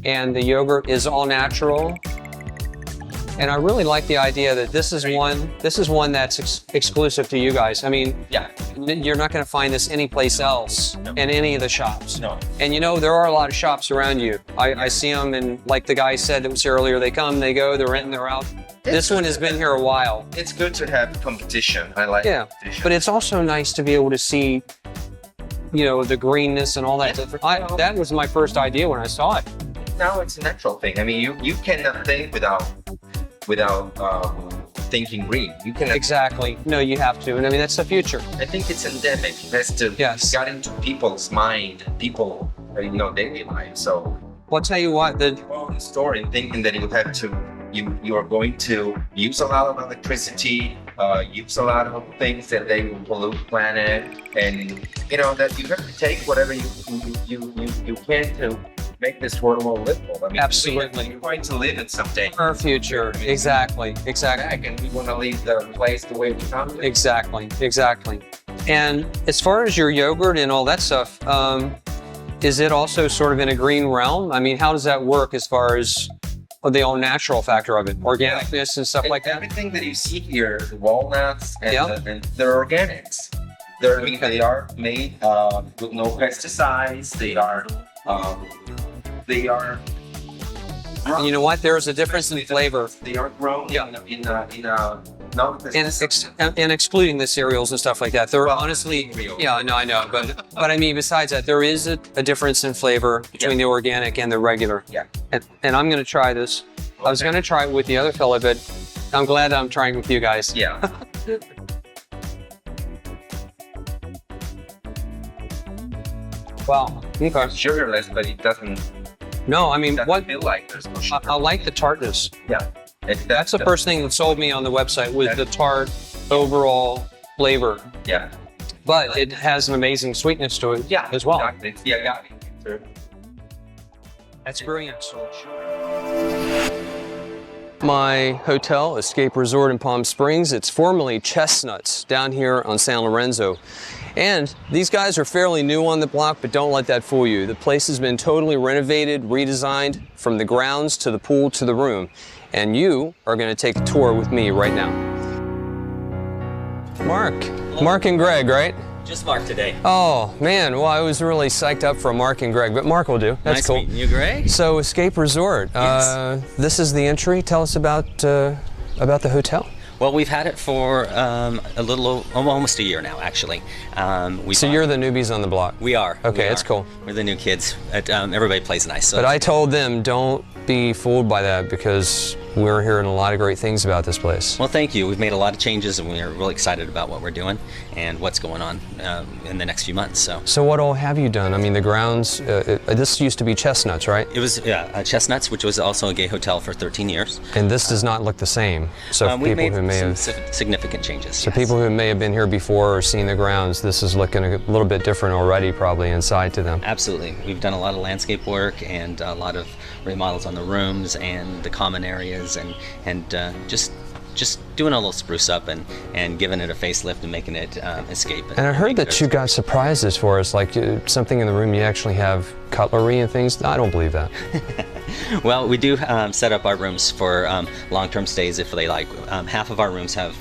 and the yogurt is all natural. And I really like the idea that this is one that's exclusive to you guys. You're not going to find this anyplace else in any of the shops. No. And there are a lot of shops around you. I see them, and like the guy said that was here earlier, they come, they go, they're in, they're out. This one has been here a while. It's good to have competition. I like competition. But it's also nice to be able to see, the greenness and all that. That was my first idea when I saw it. Now it's a natural thing. You cannot think without thinking green. You can exactly. No, you have to, and that's the future. I think it's endemic. It has to get into people's mind, people, daily life. So, well, I'll tell you what, the store and thinking that you are going to use a lot of electricity, use a lot of things that they will pollute the planet, and that you have to take whatever you can to make this world more livable. Absolutely. We're going to live it someday. Our future, exactly. And we want to leave the place the way we found it. Exactly. And as far as your yogurt and all that stuff, is it also sort of in a green realm? How does that work as far as the all natural factor of it, organicness and stuff like that? Everything that you see here, the walnuts, and they're organics. They are made with no pesticides. They are. And you know what? There's a difference in flavor. They are grown in and excluding the cereals and stuff like that. They're honestly, I know. But besides that, there is a difference in flavor between the organic and the regular. Yeah. And I'm going to try this. Okay. I was going to try it with the other fella, but I'm glad I'm trying with you guys. Yeah. Wow. Okay. It's sugarless, but it doesn't. No, what feel like there's no sugar. I like the tartness. Yeah. That's the first thing that sold me on the website was the tart overall flavor. Yeah. But it has an amazing sweetness to it as well. Exactly. Yeah. That's brilliant. my hotel, Escape Resort in Palm Springs. It's formerly Chestnuts down here on San Lorenzo. And these guys are fairly new on the block, but don't let that fool you. The place has been totally renovated, redesigned from the grounds to the pool to the room. And you are going to take a tour with me right now. Mark and Greg, right? Just Mark today. Oh man, well I was really psyched up for Mark and Greg, but Mark will do. That's nice cool. Meeting you, Greg. So Escape Resort. Yes. This is the entry. Tell us about the hotel. Well, we've had it for almost a year now, actually. So you're the newbies on the block. We are. Okay, that's cool. We're the new kids. Everybody plays nice. So but I told them don't be fooled by that because we're hearing a lot of great things about this place. Well, thank you. We've made a lot of changes, and we're really excited about what we're doing and what's going on in the next few months. So what all have you done? I mean, the grounds, this used to be Chestnuts, right? It was Chestnuts, which was also a gay hotel for 13 years. And this does not look the same. So we made some significant changes. So people who may have been here before or seen the grounds, this is looking a little bit different already probably inside to them. Absolutely. We've done a lot of landscape work and a lot of remodels on the rooms and the common areas and just doing a little spruce up and giving it a facelift and making it escape. And I heard that you got surprises for us, like something in the room you actually have cutlery and things. I don't believe that. Well, we do set up our rooms for long-term stays if they like. Half of our rooms have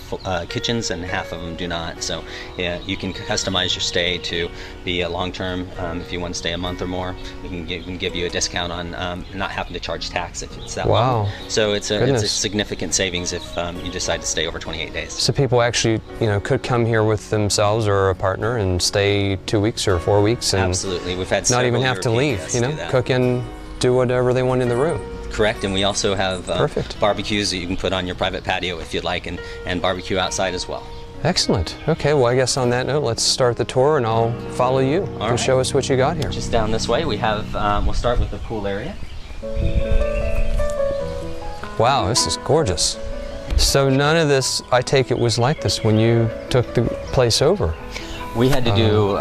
kitchens and half of them do not. So yeah, you can customize your stay to be a long-term. If you want to stay a month or more, we can give you a discount on not having to charge tax if it's that long. So it's a significant savings if you decide to stay over 28 days. So people actually, could come here with themselves or a partner and stay 2 weeks or 4 weeks and absolutely. We've had not even have to leave. Cook in, do whatever they want in the room. Correct, and we also have barbecues that you can put on your private patio if you'd like, and barbecue outside as well. Excellent. Okay, well I guess on that note, let's start the tour and I'll follow you and show us what you got here. Just down this way, we have, we'll start with the pool area. Wow, this is gorgeous. So none of this, I take it, was like this when you took the place over? We had to do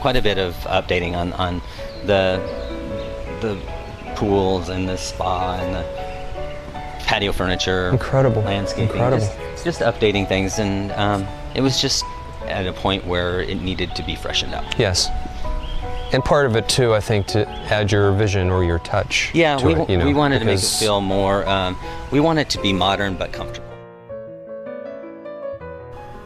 quite a bit of updating on the pools and the spa and the patio furniture. Incredible. Landscaping. Incredible. Just updating things, and it was just at a point where it needed to be freshened up. Yes. And part of it too, I think, to add your vision or your touch. Yeah, to it, we wanted to make it feel more, we want it to be modern but comfortable.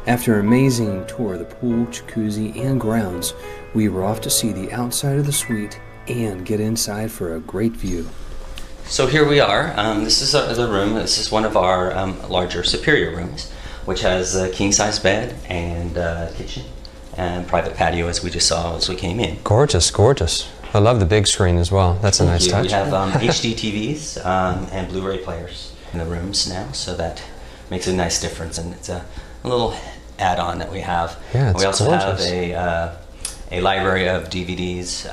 After an amazing tour of the pool, jacuzzi, and grounds, we were off to see the outside of the suite and get inside for a great view. So here we are. This is the room. This is one of our larger superior rooms, which has a king-size bed and kitchen and private patio, as we just saw as we came in. Gorgeous, gorgeous. I love the big screen as well. That's a nice touch. We have HD TVs and Blu-ray players in the rooms now, so that makes a nice difference, and it's a little add-on that we have. Yeah, it's we also gorgeous. have a library of DVDs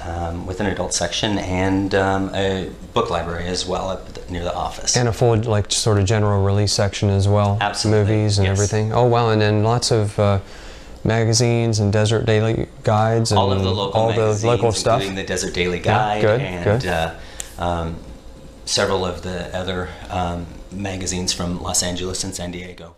with an adult section and a book library as well up near the office. And a full, sort of general release section as well. Absolutely. Movies and everything. Oh wow! And then lots of magazines and Desert Daily Guides and all of the local stuff, including the Desert Daily Guide and several of the other magazines from Los Angeles and San Diego.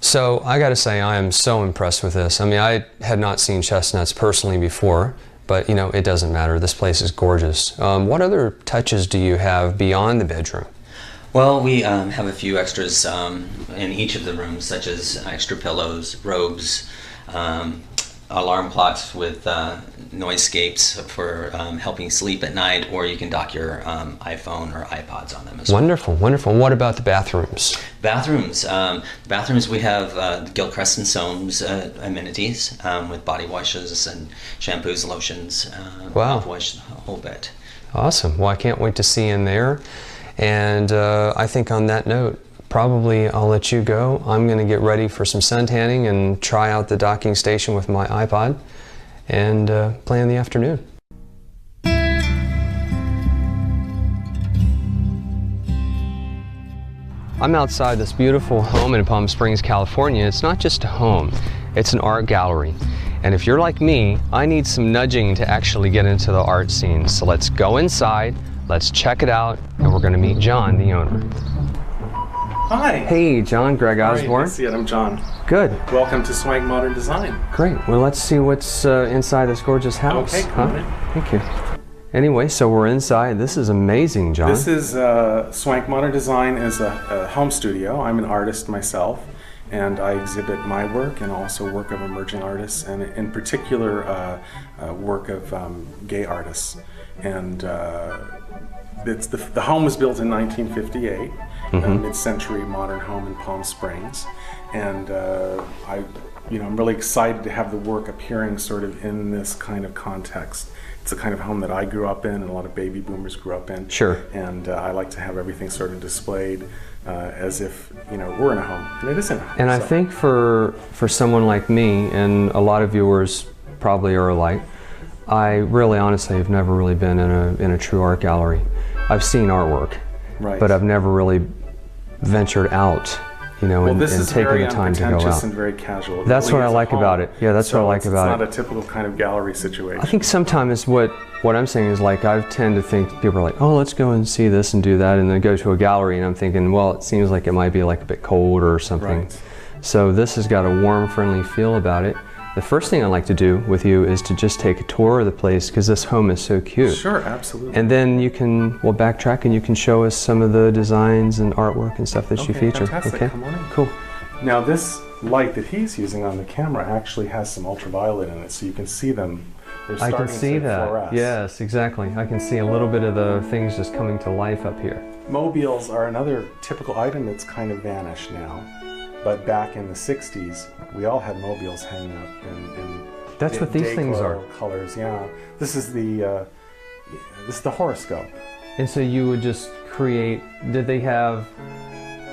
So I got to say, I am so impressed with this. I mean, I had not seen Chestnuts personally before, but it doesn't matter. This place is gorgeous. What other touches do you have beyond the bedroom? Well, we have a few extras in each of the rooms, such as extra pillows, robes, alarm clocks with noisescapes for helping sleep at night, or you can dock your iPhone or iPods on them as well. Wonderful, wonderful. And what about the bathrooms? Bathrooms, we have Gilchrist and Soames amenities with body washes and shampoos, lotions, mouthwash, the whole bit. Awesome. Well, I can't wait to see in there. And I think on that note, probably I'll let you go. I'm going to get ready for some sun tanning and try out the docking station with my iPod and plan the afternoon. I'm outside this beautiful home in Palm Springs, California. It's not just a home, it's an art gallery. And if you're like me, I need some nudging to actually get into the art scene. So let's go inside, Let's check it out, and we're going to meet John, the owner. Hi. Hey, John. Greg Osborne. Nice to see you. I'm John. Good. Welcome to Swank Modern Design. Great. Well, let's see what's inside this gorgeous house. Okay, come on in. Thank you. Anyway, so we're inside. This is amazing, John. This is Swank Modern Design is a home studio. I'm an artist myself, and I exhibit my work and also work of emerging artists, and in particular work of gay artists. And it's the home was built in 1958. A mid-century modern home in Palm Springs, and I'm really excited to have the work appearing sort of in this kind of context. It's the kind of home that I grew up in, and a lot of baby boomers grew up in. Sure. And I like to have everything sort of displayed as if we're in a home, and it is in a home. And I think for someone like me, and a lot of viewers probably are alike, I really honestly have never really been in a true art gallery. I've seen artwork, right, but I've never really ventured out, and taken the time to go out. And very casual. That's really what I like about it. Yeah, that's what I like about it. It's not a typical kind of gallery situation. I think sometimes what I'm saying is, like, I tend to think people are like, oh, let's go and see this and do that, and then go to a gallery, and I'm thinking, well, it seems like it might be like a bit cold or something. Right. So this has got a warm, friendly feel about it. The first thing I like to do with you is to just take a tour of the place, because this home is so cute. Sure, absolutely. And then we'll backtrack, and you can show us some of the designs and artwork and stuff that you feature. Fantastic. Okay, come on in. Cool. Now this light that he's using on the camera actually has some ultraviolet in it, so you can see them. They're I can starting see to that. fluoresce. Yes, exactly. I can see a little bit of the things just coming to life up here. Mobiles are another typical item that's kind of vanished now. But back in the 60s, we all had mobiles hanging up in That's what these things are. Colors, yeah. This is the horoscope. And so you would just create,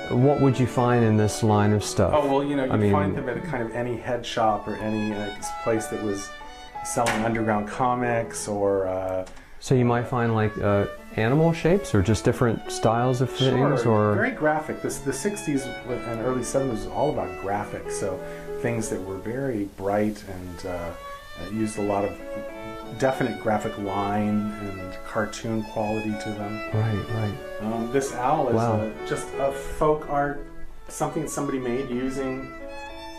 what would you find in this line of stuff? Oh, well, you find them at kind of any head shop or any place that was selling underground comics or... So you might find like animal shapes or just different styles of things? Sure, very graphic. The 60s and early 70s was all about graphics, so things that were very bright and used a lot of definite graphic line and cartoon quality to them. Right. This owl is just a folk art, something somebody made using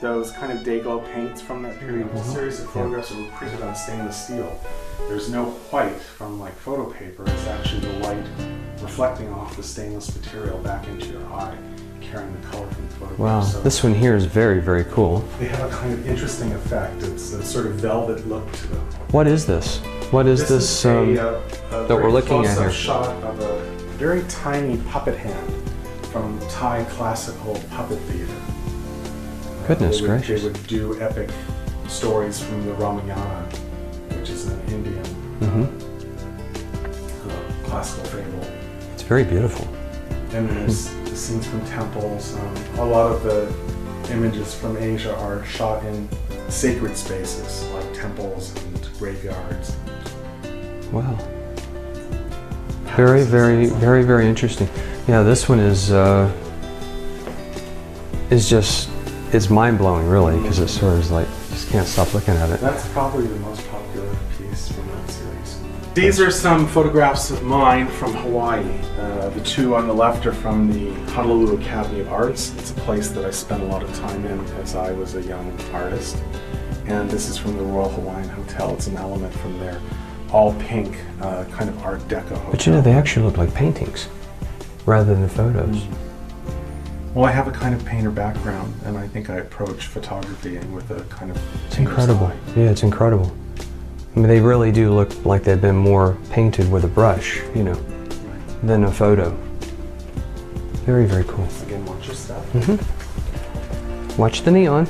those kind of day-glow paints from that period. A series of photographs that were printed on stainless steel. There's no white from like photo paper. It's actually the light reflecting off the stainless material back into your eye, carrying the color from the photograph. Wow, So this one here is very, very cool. they have a kind of interesting effect. It's a sort of velvet look to them. What is this? What is this that we're looking at here? Shot of a very tiny puppet hand from Thai classical puppet theater. Goodness gracious. They would do epic stories from the Ramayana, which is an Indian classical fable. It's very beautiful. And then there's the scenes from temples. A lot of the images from Asia are shot in sacred spaces like temples and graveyards. Wow. Very, very, very, very interesting. Yeah, this one is just, it's mind-blowing really, because it sort of is like, you just can't stop looking at it. That's probably the most popular piece from that series. These are some photographs of mine from Hawaii. The two on the left are from the Honolulu Academy of Arts. It's a place that I spent a lot of time in as I was a young artist. And this is from the Royal Hawaiian Hotel. It's an element from their all pink kind of Art Deco hotel. But they actually look like paintings rather than photos. Well, I have a kind of painter background, and I think I approach photography with a kind of It's incredible. Yeah, it's incredible. I mean, they really do look like they've been more painted with a brush, than a photo. Very, very cool. Again, watch your stuff. Watch the neon.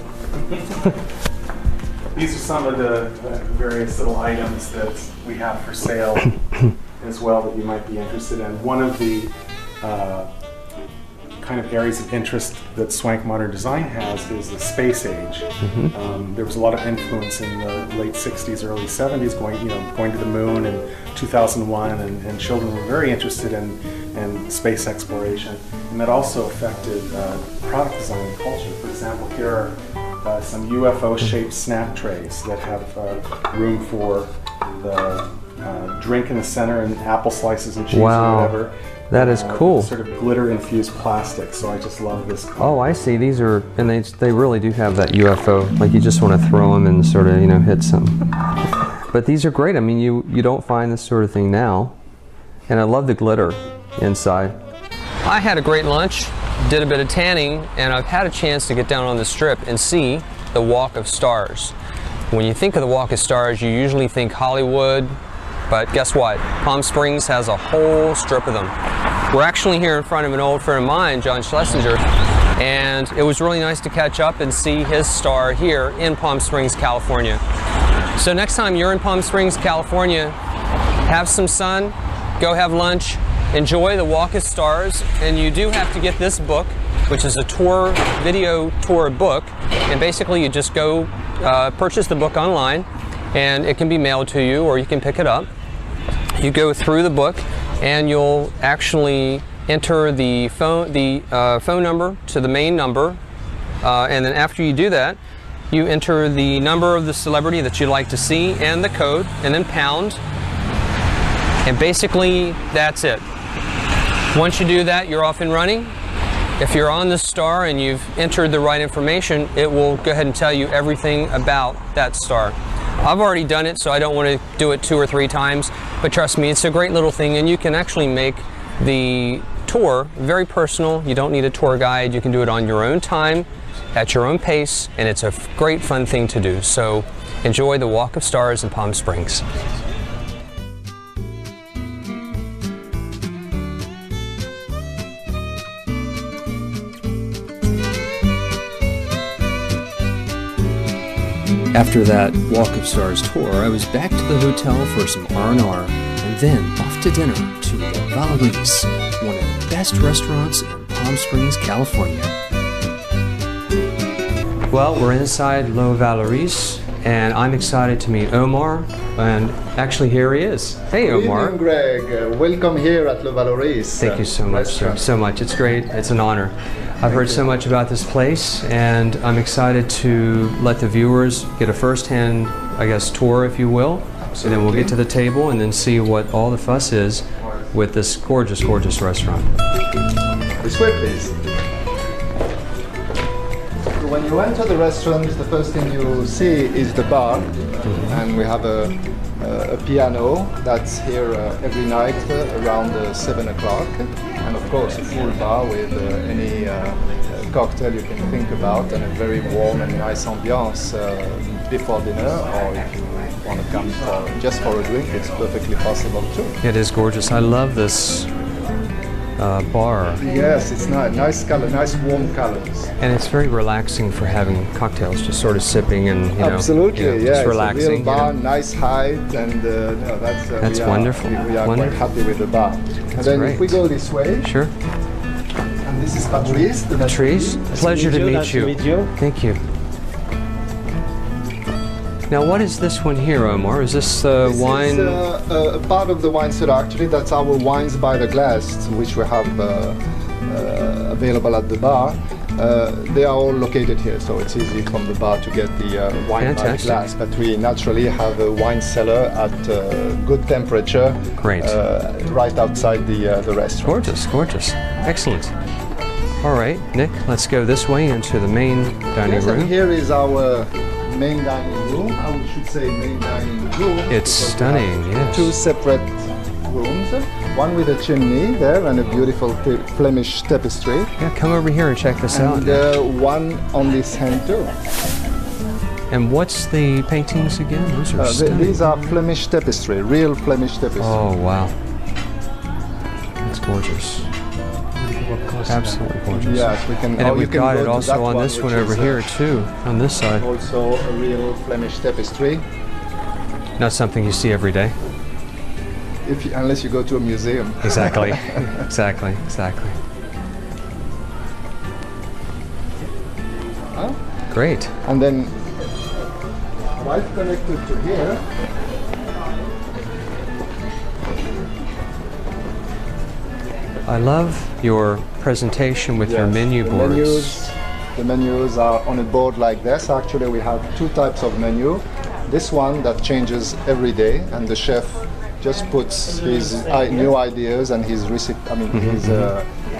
These are some of the various little items that we have for sale as well that you might be interested in. One of the kind of areas of interest that Swank Modern Design has is the space age. There was a lot of influence in the late 60s, early 70s, going to the moon in 2001, and children were very interested in space exploration. And that also affected product design and culture. For example, here are some UFO-shaped snack trays that have room for the drink in the center and apple slices and cheese Wow. or whatever. That is cool. Sort of glitter infused plastic, so I just love this color. Oh, I see. These are, and they really do have that UFO. Like you just want to throw them and sort of, you know, hit some. But these are great. I mean, you don't find this sort of thing now. And I love the glitter inside. I had a great lunch, did a bit of tanning, and I've had a chance to get down on the strip and see the Walk of Stars. When you think of the Walk of Stars, you usually think Hollywood, but guess what? Palm Springs has a whole strip of them. We're actually here in front of an old friend of mine, John Schlesinger, and it was really nice to catch up and see his star here in Palm Springs, California. So next time you're in Palm Springs, California, have some sun, go have lunch, enjoy the Walk of Stars, and you do have to get this book, which is a tour, video tour book, and basically you just go purchase the book online, and it can be mailed to you or you can pick it up. You go through the book and you'll actually enter the phone number to the main number, and then after you do that, you enter the number of the celebrity that you'd like to see and the code, and then pound, and basically that's it. Once you do that, you're off and running. If you're on the star and you've entered the right information, it will go ahead and tell you everything about that star. I've already done it, so I don't want to do it 2 or 3 times, but trust me, it's a great little thing, and you can actually make the tour very personal. You don't need a tour guide. You can do it on your own time, at your own pace, and it's a great fun thing to do. So enjoy the Walk of Stars in Palm Springs. After that Walk of Stars tour, I was back to the hotel for some R&R, and then off to dinner to La Valeries, one of the best restaurants in Palm Springs, California. Well, we're inside La Valeries, and I'm excited to meet Omar, and actually here he is. Hey, Omar. Good evening, Greg. Welcome here at La Valeries. Thank you so much, sir. So much. It's great. It's an honor. I've heard so much about this place, and I'm excited to let the viewers get a first-hand, I guess, tour, if you will. Absolutely. And then we'll get to the table and then see what all the fuss is with this gorgeous, gorgeous restaurant. This way, please. When you enter the restaurant, the first thing you see is the bar, and we have a piano that's here every night around 7 o'clock, and of course a full bar with any cocktail you can think about, and a very warm and nice ambiance before dinner, or if you want to come just for a drink, it's perfectly possible too. It is gorgeous. I love this bar. Yes, it's nice color, nice warm colors. And it's very relaxing for having cocktails, just sort of sipping and, you know, absolutely, yeah, yeah, just it's relaxing. a real bar, you know. nice height, and no, that's wonderful. We are quite happy with the bar. And then great. if we go this way, sure. And this is Patrice. Patrice, pleasure to meet you. Thank you. Now, what is this one here, Omar? Is this wine? This is a part of the wine cellar. Actually, that's our wines by the glass, which we have available at the bar. They are all located here, so it's easy from the bar to get the wine by the glass. But we naturally have a wine cellar at good temperature. Great. Right outside the restaurant. Gorgeous, gorgeous. Excellent. All right, Nick, let's go this way into the main dining room. And here is our main dining room. I should say main dining room. It's stunning, yes. 2 separate rooms, one with a chimney there and a beautiful Flemish tapestry. Yeah, come over here and check this out. And one on this hand too. And what's the paintings again? Those are stunning. These are Flemish tapestry, real Flemish tapestry. Oh, wow. That's gorgeous. Absolutely gorgeous. Yes, we can. And we've got it also on this one over here too, on this side. Also a real Flemish tapestry. Not something you see every day. Unless you go to a museum. Exactly. Exactly. Exactly. Huh? Great. And then right connected to here. I love your presentation with your menu boards. The menus are on a board like this. Actually, we have 2 types of menu. This one that changes every day, and the chef just puts his new ideas and his his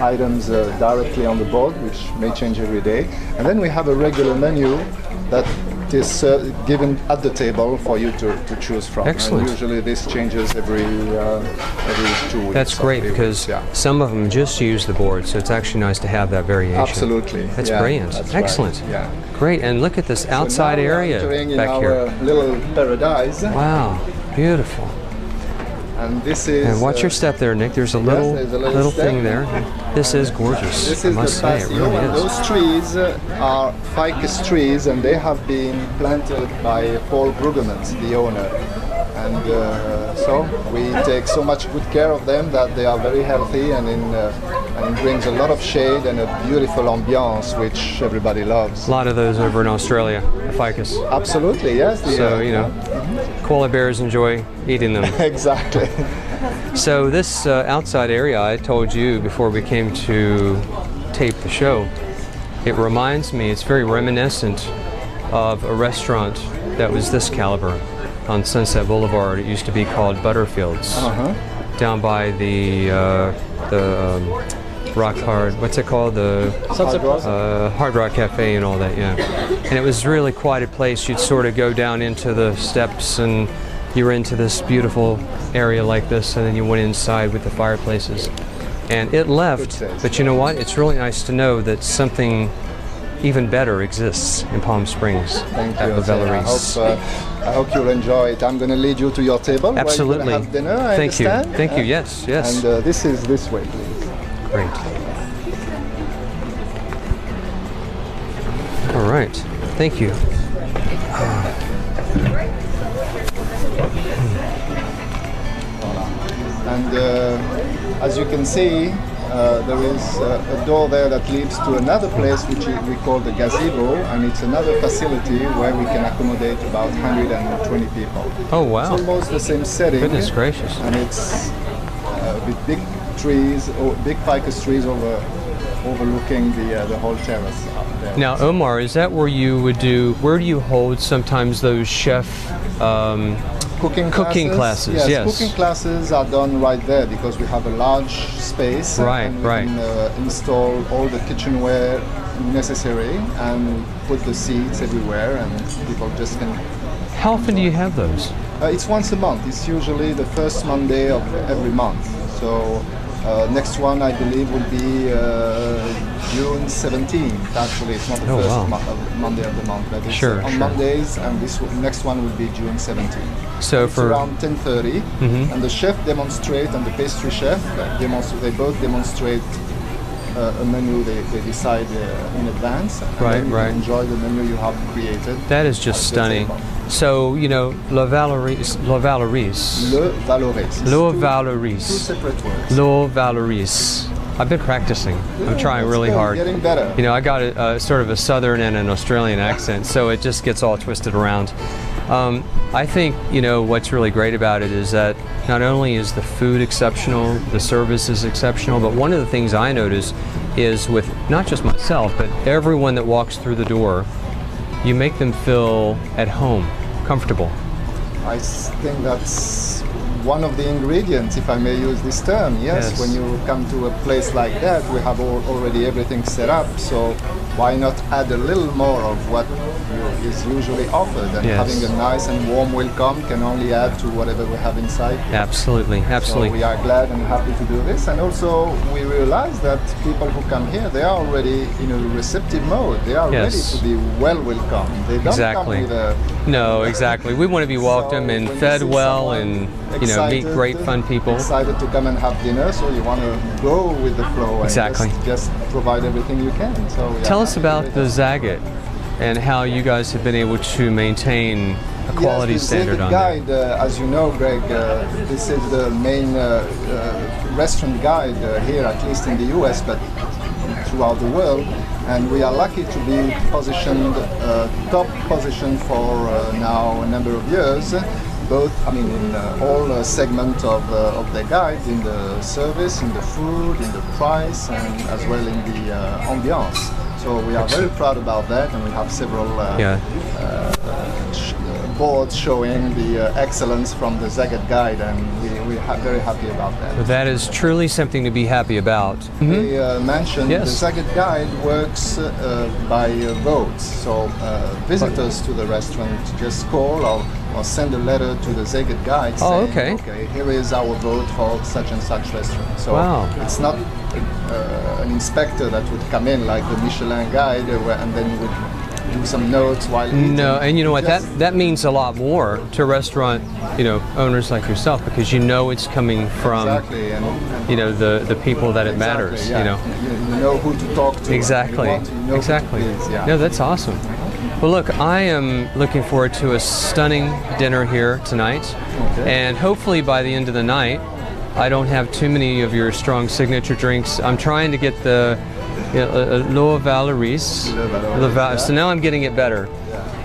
items directly on the board, which may change every day. And then we have a regular menu that is given at the table for you to choose from. Excellent. And usually this changes every 2 weeks. That's great because some of them just use the board, so it's actually nice to have that variation. Absolutely. That's brilliant. That's excellent. Right. Yeah. Great. And look at this outside so now area we're entering back in here. our little paradise. Wow. Beautiful. And this is. And watch your step there, Nick. There's a little, little thing there. This is gorgeous. This I is must the say, it patio, really and is. those trees are ficus trees, and they have been planted by Paul Brueggemans, the owner. And so we take so much good care of them that they are very healthy, and it brings a lot of shade and a beautiful ambiance, which everybody loves. A lot of those over in Australia, the ficus. Absolutely, yes. So, you know, koala bears enjoy eating them. Exactly. So this outside area, I told you before we came to tape the show, it reminds me, it's very reminiscent of a restaurant that was this caliber on Sunset Boulevard. It used to be called Butterfield's, down by the Rock Hard, what's it called? The Hard Rock Cafe and all that, yeah. And it was really quite a place. You'd sort of go down into the steps and you were into this beautiful area like this, and then you went inside with the fireplaces. And it left, but you know what? It's really nice to know that something even better exists in Palm Springs. Thank at you. Valeries. I hope you'll enjoy it. I'm going to lead you to your table. Absolutely. Where you're going to have dinner, I Thank you. understand. Thank you. Yes, yes. And this is this way, please. Great. All right. Thank you. And as you can see, there is a door there that leads to another place which we call the gazebo, and it's another facility where we can accommodate about 120 people. Oh wow! It's almost the same setting. Goodness gracious! And it's with big trees, big ficus trees overlooking the whole terrace up there. Now, Omar, is that where you would do? Where do you hold sometimes those chef? Cooking classes, yes. Cooking classes are done right there because we have a large space. Right, and we can install all the kitchenware necessary and put the seats everywhere, and people just can. How often do you have those? It's once a month. It's usually the first Monday of every month. So next one, I believe, will be June 17th. Actually, it's not the first Monday of the month, but it's on Mondays, and this next one will be June 17th. So it's for around 10:30, and the chef demonstrate and the pastry chef they both demonstrate a menu they decide in advance, and then you can enjoy the menu you have created. That is just stunning. So, you know, Le Valeries. Le Valeries. Two separate words. Le Valeries. I've been practicing. I'm trying really hard. Getting better. You know, I got a sort of a southern and an Australian accent, so it just gets all twisted around. I think, you know, what's really great about it is that not only is the food exceptional, the service is exceptional, but one of the things I notice is with not just myself, but everyone that walks through the door, you make them feel at home, comfortable. I think that's one of the ingredients, if I may use this term. Yes, when you come to a place like that, we have already everything set up, so why not add a little more of what is usually offered, and having a nice and warm welcome can only add to whatever we have inside. Absolutely, absolutely. So we are glad and happy to do this, and also we realize that people who come here, they are already in a receptive mode. They are ready to be well welcomed. They don't come with a... No, exactly. We want to be welcome and fed well, and you know, meet great fun people. Excited to come and have dinner, so you want to go with the flow and just provide everything you can. So tell us about the Zagat and how you guys have been able to maintain a quality standard on guide, as you know, Greg, this is the main restaurant guide here, at least in the US, but throughout the world. And we are lucky to be positioned, top position for now a number of years. Both, I mean, in all segments of the guide, in the service, in the food, in the price, and as well in the ambiance. So we are very proud about that, and we have several board showing the excellence from the Zagat guide, and we are very happy about that. But that is truly something to be happy about. They mentioned Yes. the Zagat guide works by votes, so visitors to the restaurant just call or send a letter to the Zagat guide saying, okay, here is our vote for such and such restaurant. So it's not an inspector that would come in like the Michelin guide and then would do some notes while eating. No, and you know what, that means a lot more to restaurant, owners like yourself, because you know it's coming from the people that it matters. You know who to talk to. Exactly. Exactly. No, that's awesome. Well, look, I am looking forward to a stunning dinner here tonight, and hopefully by the end of the night, I don't have too many of your strong signature drinks. I'm trying to get the L'eau Valoris. So now I'm getting it better.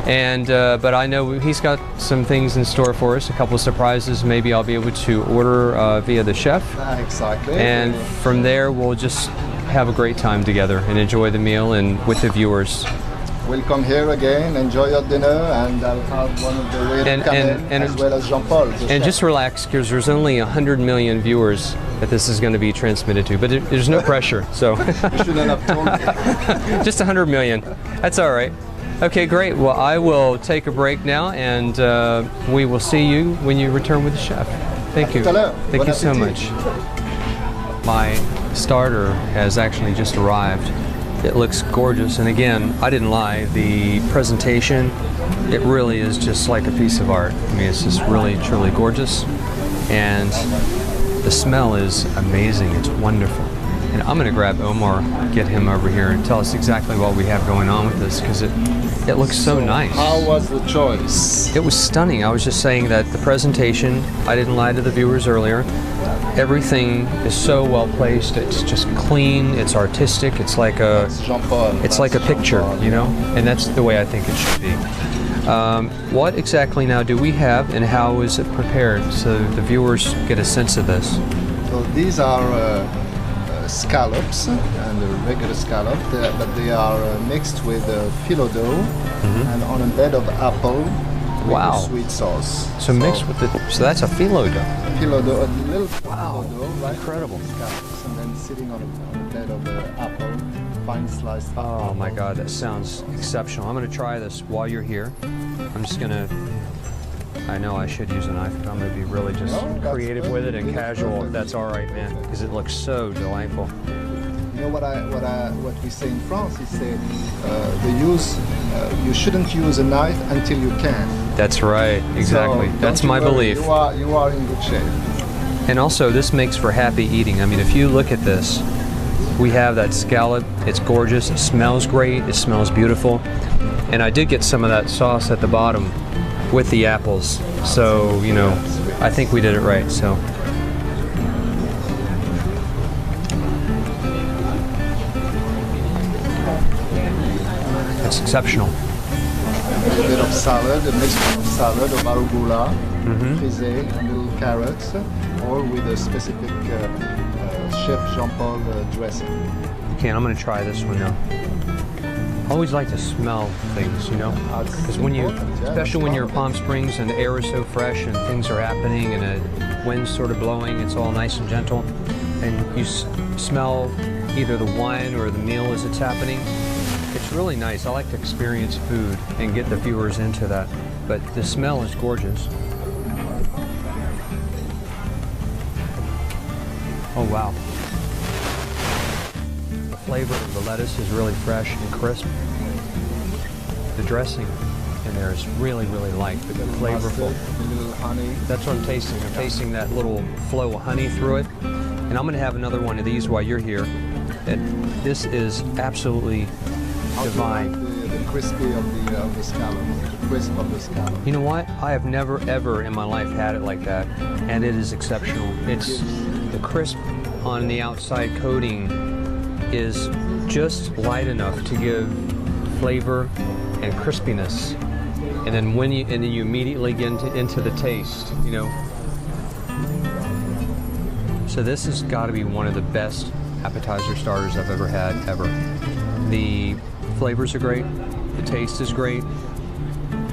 And but I know he's got some things in store for us, a couple of surprises. Maybe I'll be able to order via the chef. Exactly. And from there, we'll just have a great time together and enjoy the meal and with the viewers. We'll come here again, enjoy your dinner, and I'll have one of the waiters come in, as well as Jean-Paul. And just relax, because there's only 100 million viewers that this is going to be transmitted to, but there's no pressure, so. You shouldn't have told me. Just 100 million. That's all right. Okay, great. Well, I will take a break now, and we will see you when you return with the chef. Thank you. Thank you so much. My starter has actually just arrived. It looks gorgeous, and again, I didn't lie. The presentation, it really is just like a piece of art. I mean, it's just really, truly gorgeous, and the smell is amazing. It's wonderful. And I'm going to grab Omar, get him over here, and tell us exactly what we have going on with this, because it looks so nice. How was the choice? It was stunning. I was just saying that the presentation, I didn't lie to the viewers earlier. Everything is so well placed. It's just clean. It's artistic. It's like a picture, and that's the way I think it should be. What exactly now do we have, and how is it prepared, so the viewers get a sense of this? So these are scallops, and a regular scallop, but they are mixed with phyllo dough and on a bed of apple with a sweet sauce. So mixed with so that's a phyllo dough. Phyllo dough, a little phyllo dough, right? Incredible. Scallops, and then sitting on a bed of apple, fine sliced apple. Oh my God, that sounds exceptional. I'm going to try this while you're here. I'm just going to, I know I should use a knife, but I'm going to be really just creative with it and casual, if that's all right, man, because it looks so delightful. You know what we say in France? We say you shouldn't use a knife until you can. That's right, exactly. So that's my belief. You are in good shape. And also, this makes for happy eating. I mean, if you look at this, we have that scallop. It's gorgeous. It smells great. It smells beautiful. And I did get some of that sauce at the bottom with the apples. So, I think we did it right. So. It's exceptional. A bit of salad, a mixed salad of arugula, frisée, and little carrots, or with a specific Chef Jean-Paul dressing. Okay, I'm going to try this one now. I always like to smell things, because especially when you're in Palm Springs and the air is so fresh and things are happening and the wind's sort of blowing, it's all nice and gentle, and you smell either the wine or the meal as it's happening. It's really nice. I like to experience food and get the viewers into that, but the smell is gorgeous. Oh wow. The flavor of the lettuce is really fresh and crisp. The dressing in there is really, really light, but flavorful. A little honey. That's what I'm tasting. I'm tasting that little flow of honey through it. And I'm going to have another one of these while you're here. And this is absolutely divine. The crispy of the scallop, the crisp of the scallop. You know what? I have never ever in my life had it like that, and it is exceptional. It's the crisp on the outside coating is just light enough to give flavor and crispiness, and then you immediately get into the taste. So this has got to be one of the best appetizer starters I've ever had ever. The flavors are great, the taste is great,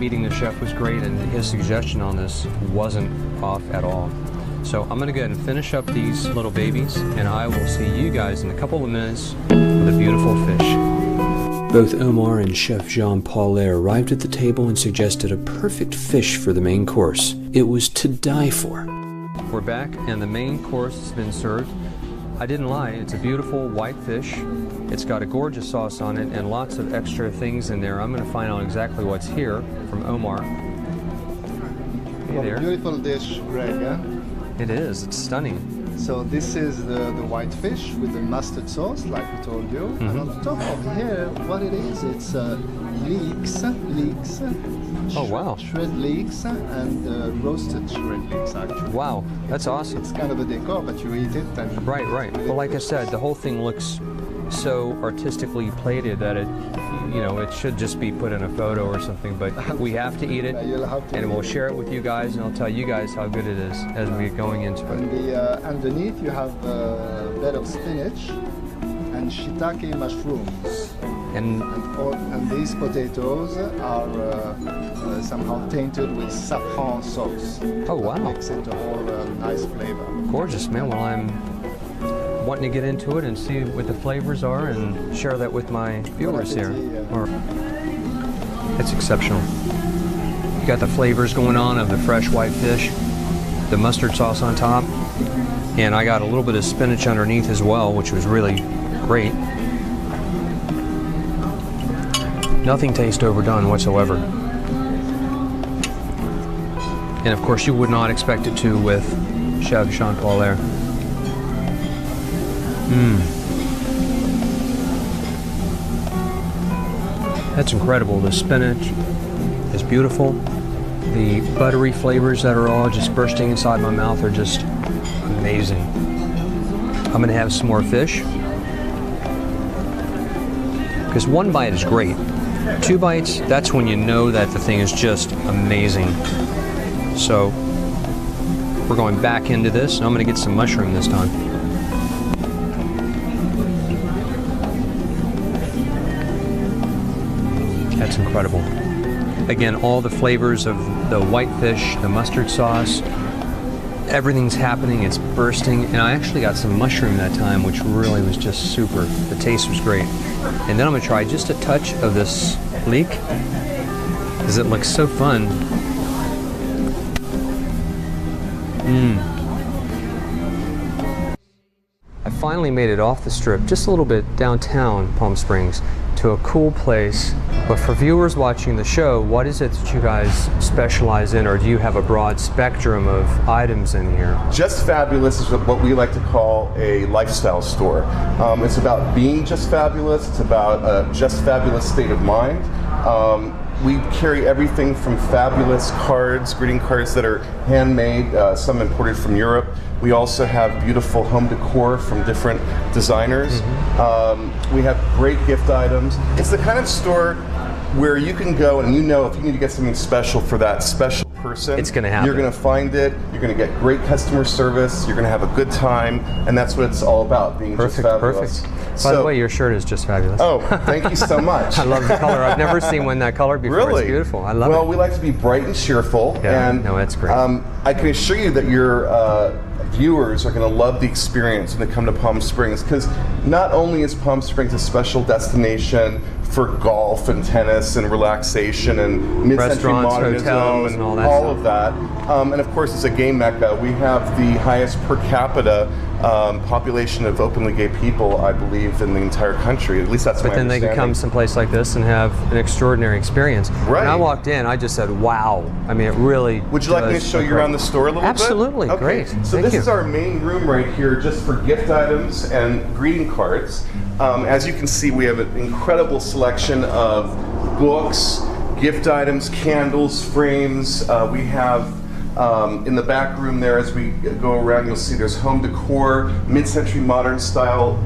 meeting the chef was great, and his suggestion on this wasn't off at all. So I'm gonna go ahead and finish up these little babies, and I will see you guys in a couple of minutes with a beautiful fish. Both Omar and Chef Jean Paulin arrived at the table and suggested a perfect fish for the main course. It was to die for. We're back, and the main course has been served. I didn't lie, it's a beautiful white fish. It's got a gorgeous sauce on it and lots of extra things in there. I'm going to find out exactly what's here from Omar. Hey there. Beautiful dish, Greg. Huh? It is, it's stunning. So this is the white fish with the mustard sauce, like we told you. Mm-hmm. And on top of here, what it is, it's leeks. Oh, wow. Shred leeks and roasted shred leeks, actually. Wow, that's awesome. It's kind of a decor, but you eat it and... Right. Well, like I said, the whole thing looks so artistically plated that it, it should just be put in a photo or something, but we have to eat it, and we'll share it with you guys, and I'll tell you guys how good it is as we get going into it. And underneath you have a bed of spinach and shiitake mushrooms. And these potatoes are somehow tainted with saffron sauce. Oh, wow. That makes it a whole nice flavor. Gorgeous, man. Well, I'm wanting to get into it and see what the flavors are and share that with my viewers here. It's exceptional. You got the flavors going on of the fresh white fish, the mustard sauce on top, and I got a little bit of spinach underneath as well, which was really great. Nothing tastes overdone whatsoever. And of course you would not expect it to with Chef Jean Paulin. That's incredible. The spinach is beautiful. The buttery flavors that are all just bursting inside my mouth are just amazing. I'm gonna have some more fish, because one bite is great. 2 bites, that's when you know that the thing is just amazing. So we're going back into this, and I'm gonna get some mushroom this time. That's incredible. Again, all the flavors of the white fish, the mustard sauce, everything's happening, it's bursting, and I actually got some mushroom that time, which really was just super. The taste was great. And then I'm gonna try just a touch of this leek, because it looks so fun. I finally made it off the strip, just a little bit downtown Palm Springs, to a cool place. But for viewers watching the show, what is it that you guys specialize in, or do you have a broad spectrum of items in here? Just Fabulous is what we like to call a lifestyle store. It's about being just fabulous. It's about a just fabulous state of mind. We carry everything from fabulous cards, greeting cards that are handmade, some imported from Europe. We also have beautiful home decor from different designers. We have great gift items. It's the kind of store where you can go and you know if you need to get something special for that special person, it's going to happen. You're going to find it. You're going to get great customer service. You're going to have a good time, and that's what it's all about, being just fabulous. Perfect. By the way, your shirt is just fabulous. Oh, thank you so much. I love the color. I've never seen one that color before. Really? It's beautiful. I love it. Well, we like to be bright and cheerful. Yeah, and no, that's great. I can assure you that your viewers are going to love the experience when they come to Palm Springs, because not only is Palm Springs a special destination for golf and tennis and relaxation and mid-century modernism hotels, and all of that. And of course, it's a gay mecca. We have the highest per capita population of openly gay people, I believe, in the entire country. At least that's my understanding. But then they can come someplace like this and have an extraordinary experience. Right. When I walked in, I just said, wow. I mean, it really Would you like me to show you around the store a little Absolutely. bit? Great. So this is our main room right here, just for gift items and greeting cards. As you can see, we have an incredible selection of books, gift items, candles, frames. We have in the back room there, as we go around, you'll see there's home decor, mid-century modern style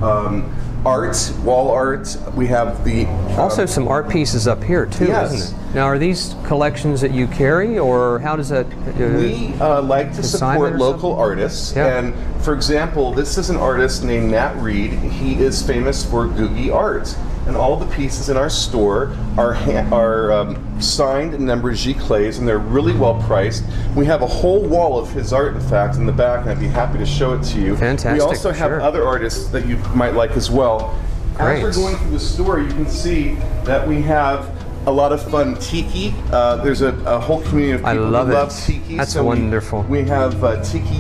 art, wall art. We have the also some art pieces up here too, isn't it? Now, are these collections that you carry, or how does that? We like to support local artists, and for example, this is an artist named Matt Reed. He is famous for Googie art, and all the pieces in our store are signed and numbered giclées, and they're really well priced. We have a whole wall of his art, in fact, in the back, and I'd be happy to show it to you. Fantastic. We also have other artists that you might like as well. Great. As we're going through the store, you can see that we have a lot of fun tiki. There's a whole community of people who love tiki. That's wonderful. We have tiki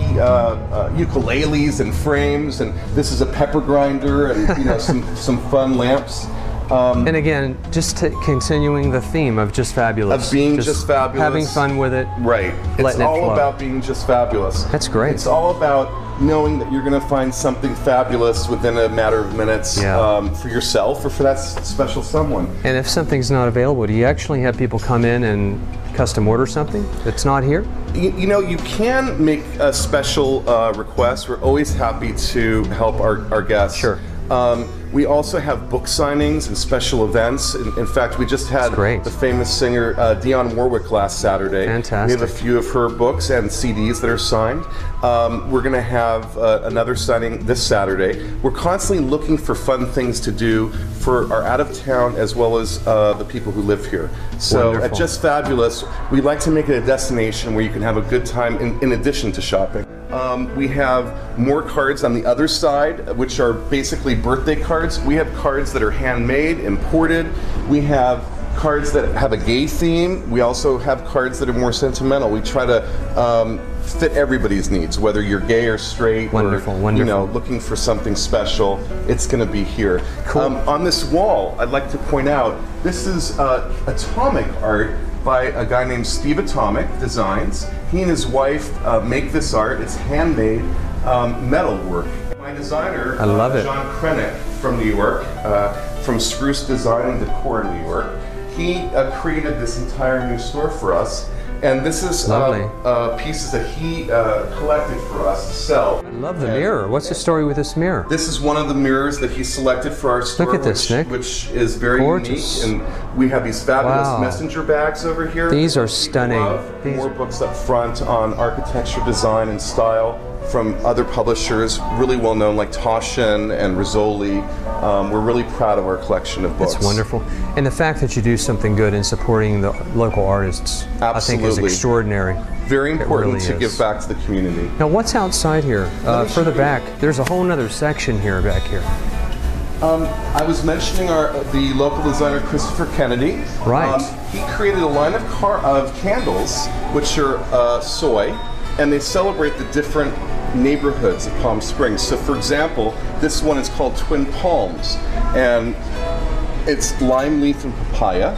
ukuleles and frames, and this is a pepper grinder, and some fun lamps. And again, just continuing the theme of just fabulous. Of being just fabulous. Having fun with it. Right. It's all about being just fabulous. That's great. It's all about knowing that you're going to find something fabulous within a matter of minutes for yourself or for that special someone. And if something's not available, do you actually have people come in and custom order something that's not here? You know, you can make a special request. We're always happy to help our guests. Sure. We also have book signings and special events. In fact, we just had the famous singer Dionne Warwick last Saturday. Fantastic. We have a few of her books and CDs that are signed. We're going to have another signing this Saturday. We're constantly looking for fun things to do for our out-of-town as well as the people who live here. So Wonderful. at Just Fabulous, we like to make it a destination where you can have a good time in addition to shopping. We have more cards on the other side, which are basically birthday cards. We have cards that are handmade, imported. We have cards that have a gay theme. We also have cards that are more sentimental. We try to fit everybody's needs, whether you're gay or straight, or you know, looking for something special. It's going to be here. Cool. On this wall, I'd like to point out this is atomic art by a guy named Steve Atomic Designs. He and his wife make this art. It's handmade metal work. My designer, I love it. John Krennick from New York, from Spruce Design and Decor in New York, he created this entire new store for us. And this is pieces that he collected for us to sell. I love the mirror. What's the story with this mirror? This is one of the mirrors that he selected for our store. Look at this, Nick. Which is very Gorgeous. unique. And we have these fabulous messenger bags over here. These are stunning. More books up front on architecture, design, and style from other publishers, really well known like Taschen and Rizzoli. We're really proud of our collection of books. It's wonderful. And the fact that you do something good in supporting the local artists, I think is extraordinary. Very important really to give back to the community. Now what's outside here? Further back, there's a whole other section here back here. I was mentioning the local designer Christopher Kennedy. Right. He created a line of candles, which are soy, and they celebrate the different neighborhoods of Palm Springs. So for example, this one is called Twin Palms, and it's lime leaf and papaya.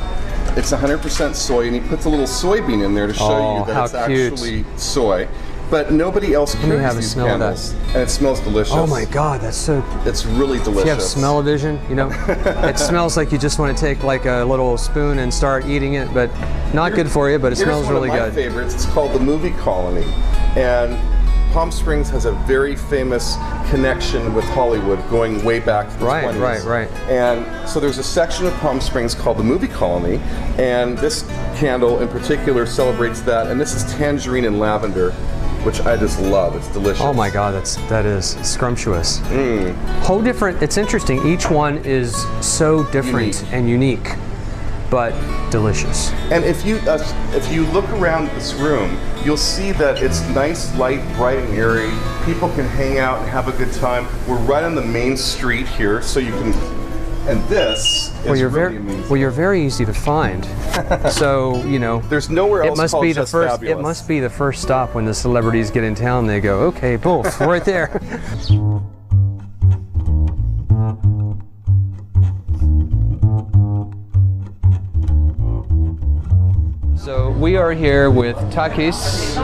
It's 100% soy, and he puts a little soybean in there to show you that it's actually soy. But nobody else carries these candles, and it smells delicious. Oh my God, that's so... It's really delicious. If you have smell-o-vision, you know, it smells like you just want to take like a little spoon and start eating it, but not good for you, but it smells really good. Here's one of my favorites. It's called the Movie Colony, and Palm Springs has a very famous connection with Hollywood going way back to the 20s. Right. And so there's a section of Palm Springs called the Movie Colony, and this candle in particular celebrates that, and this is tangerine and lavender, which I just love. It's delicious. Oh my God, that is scrumptious. Whole different, it's interesting. Each one is so different and unique, but delicious. And if you look around this room, you'll see that it's nice, light, bright, and airy. People can hang out and have a good time. We're right on the main street here, so you can. And this is really amazing. Well, you're very easy to find. So, you know, there's nowhere else called Just Fabulous. It must be the first stop when the celebrities get in town. They go, okay, both, right there. So we are here with Takis,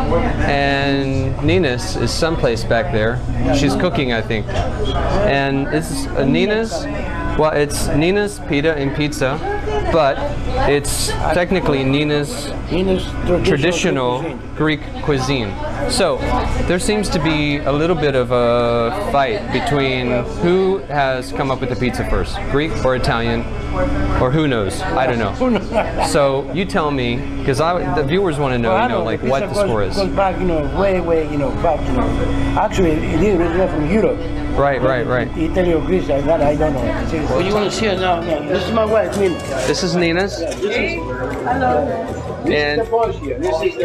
and Nina's is someplace back there. She's cooking, I think. And this is Nina's. Well, it's Nina's Pita and Pizza, but it's technically Nina's traditional Greek cuisine. So there seems to be a little bit of a fight between who has come up with the pizza first, Greek or Italian, or who knows? I don't know. So you tell me, because the viewers want to know, like what the score is. Goes back, way, back, Actually, it is originally from Europe. Right. Italy or Greece, I don't know. Well, you want to see it now? This is my wife, Nina. This is Nina's? Hello. And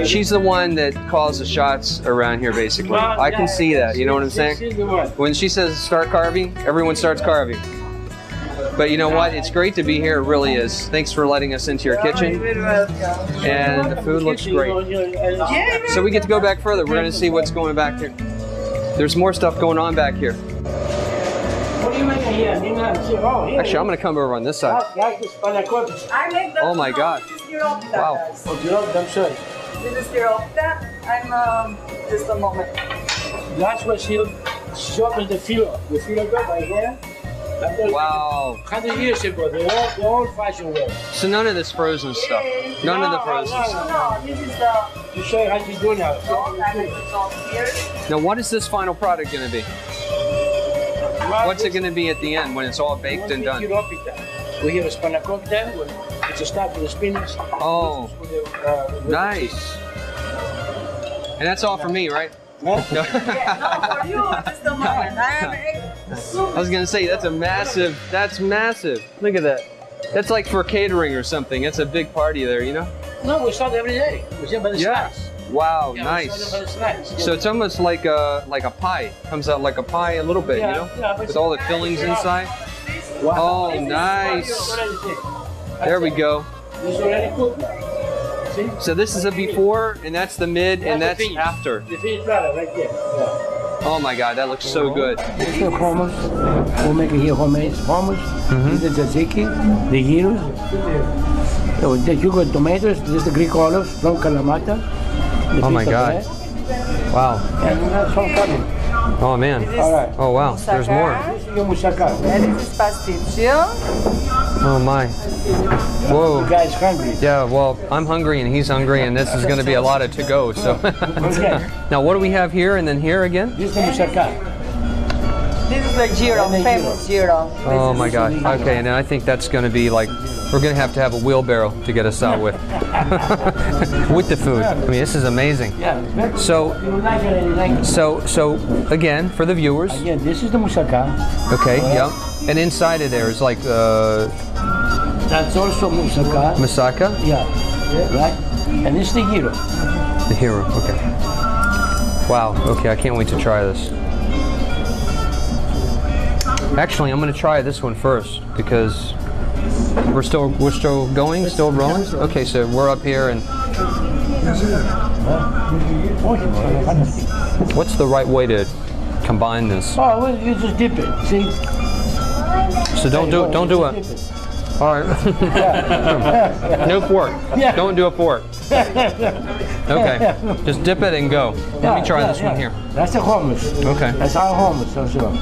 she's the one that calls the shots around here, basically. I can see that, you know what I'm saying? When she says start carving, everyone starts carving. But you know what? It's great to be here, it really is. Thanks for letting us into your kitchen. And the food looks great. So we get to go back further. We're going to see what's going back here. There's more stuff going on back here. What are you making here? Actually, I'm going to come over on this side. Oh my God. Wow. I'm sorry. This is Tiropta. I'm just a moment. That's what she opens the filo. The filo go by here. Wow. 100 years ago, the old-fashioned way. So none of this frozen stuff. None of the frozen stuff. No, this is the... To show you how to do now. Now, what is this final product going to be? What's it going to be at the end when it's all baked and done? We have a spanna cocktail. It's a start with the spinach. Oh, nice. And that's all for me, right? No. For you, just a moment. I was going to say, that's massive. Look at that. That's like for catering or something. It's a big party there, you know? No, we start every day. We sell by the slice. Wow, nice. So it's almost like a pie. Comes out like a pie a little bit, you know? With all the fillings inside. Oh, nice. There we go. It's already cooked now. See? So this is a before, and that's the mid, and that's after. The finished product right there. Oh my God, that looks so good. This is hummus. We'll make it here homemade hummus. This is the tzatziki, the gyros. You got tomatoes. This is the Greek olives from Kalamata. Oh my God. Wow. And that's all coming. Oh man. All right. Oh wow. There's more. This is your moussaka. And this is pasticcio. Oh my. Whoa. You guys hungry? Yeah, well, I'm hungry and he's hungry, and this is going to be a lot of to go. So. Now, what do we have here and then here again? This is the moussaka. This is the gyro, famous gyro. Oh my God. Okay, and I think that's going to be like, we're going to have a wheelbarrow to get us out with. With the food. I mean, this is amazing. Yeah. So again, for the viewers. Again, this is the moussaka. Okay, yeah. And inside of there is like that's also moussaka. Moussaka? Yeah. Right? And this is the gyro. The hero, okay. Wow, okay, I can't wait to try this. Actually, I'm going to try this one first because we're still going, still rolling. Okay, so we're up here, and what's the right way to combine this? Oh, well, you just dip it. See? So don't do it. All right. No fork. Yeah. Don't do a fork. Okay. Just dip it and go. Let me try this one here. That's the hummus. Okay. That's our hummus, also.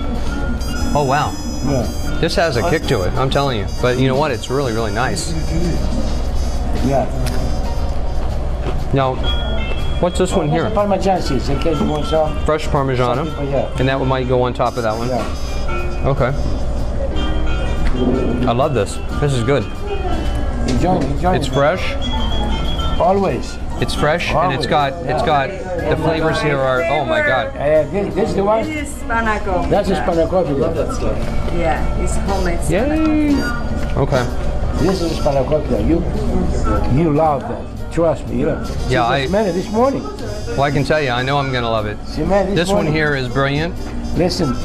Oh wow. Yeah. This has a kick to it, I'm telling you. But you know what? It's really, really nice. Yeah. Now, what's this one here? Parmesan cheese, in case you want some. Fresh Parmigiano. Yeah. And that one might go on top of that one. Yeah. Okay. I love this. This is good. Enjoy. It's fresh. Always. It's fresh, and it's got the flavors here are, oh my God. This is the one? This is spanakopita. That's a spanakopita. I love that stuff. Yeah, it's homemade. Yay! Okay. This is spanakopita. You love that. Trust me, you know. Yeah, I made it this morning. Well, I can tell you, I know I'm gonna love it. This one here is brilliant. Listen.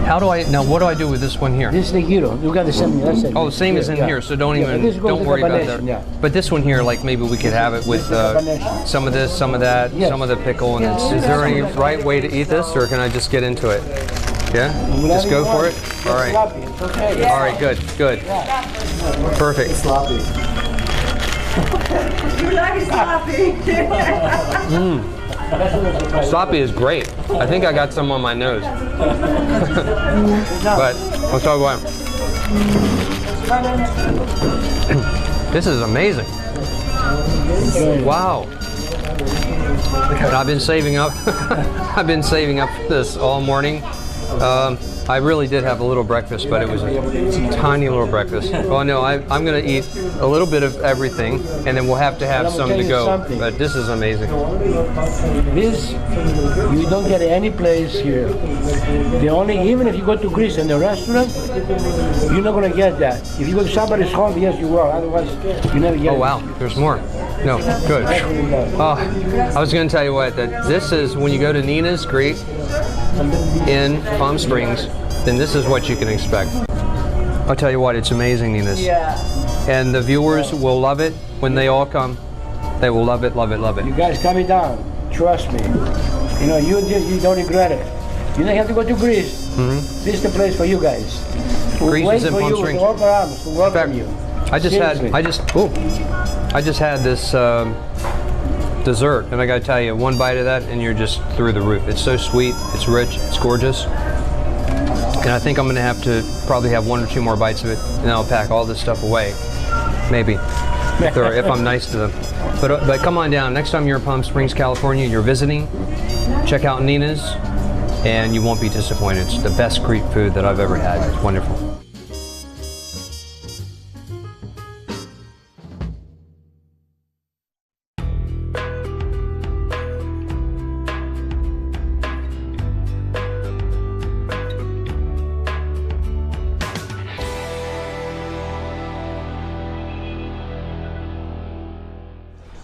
What do I do with this one here? This is the gyro. You got the same. That's it. Oh, same as in here. So don't worry about that. Yeah. But this one here, like maybe we could have it with some of this, some of that, some of the pickle. And is there any right way to eat this, or can I just get into it? Yeah. Just go for it. All right. All right. Good. Perfect. You like it sloppy? Sloppy is great. I think I got some on my nose. But let's talk about it. This is amazing. Wow. And I've been saving up. I've been saving up for this all morning. I really did have a little breakfast, but it was a tiny little breakfast. Well, no, I'm going to eat a little bit of everything, and then we'll have to have some to go. But this is amazing. This, you don't get any place here. Even if you go to Greece in the restaurant, you're not going to get that. If you go to somebody's home, yes, you will. Otherwise, you never get it. Oh, wow. There's more. No, good. Oh, I was going to tell you what, that this is, when you go to Nina's Greek in Palm Springs, then this is what you can expect. I'll tell you what, it's amazing, Nina's. Yeah. And the viewers will love it when they all come. They will love it, love it, love it. You guys coming down, trust me. You know, you don't regret it. You don't have to go to Greece. This is the place for you guys. Greece is in Palm Springs. Open arms to welcome you. I just had this dessert, and I got to tell you, one bite of that, and you're just through the roof. It's so sweet, it's rich, it's gorgeous, and I think I'm going to have to probably have 1 or 2 more bites of it, and then I'll pack all this stuff away, maybe, if I'm nice to them. But come on down. Next time you're in Palm Springs, California, you're visiting, check out Nina's, and you won't be disappointed. It's the best Greek food that I've ever had. It's wonderful.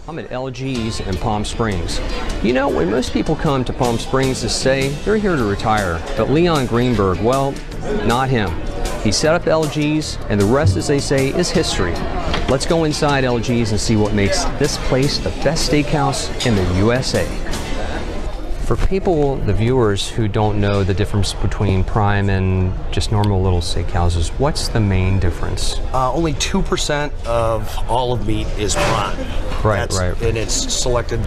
I'm at LG's in Palm Springs. You know, when most people come to Palm Springs to stay, they're here to retire. But Leon Greenberg, well, not him. He set up LG's, and the rest, as they say, is history. Let's go inside LG's and see what makes this place the best steakhouse in the USA. For people, the viewers who don't know the difference between prime and just normal little steakhouses, what's the main difference? Only 2% of all of meat is prime. Right. And it's selected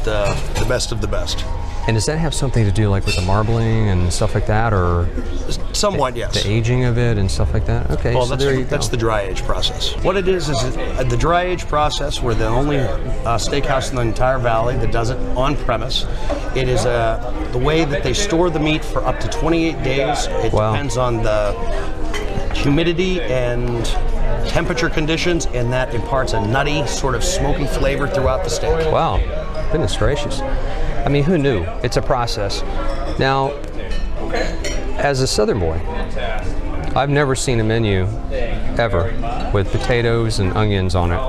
the best of the best. And does that have something to do like with the marbling and stuff like that, or somewhat, yes. The aging of it and stuff like that? Okay, well, so that's the dry age process. What it is the dry age process. We're the only steakhouse in the entire valley that does it on premise. It is the way that they store the meat for up to 28 days. It depends on the humidity and temperature conditions, and that imparts a nutty, sort of smoky flavor throughout the steak. Wow, goodness gracious. I mean, who knew? It's a process. Now, as a Southern boy, I've never seen a menu ever with potatoes and onions on it.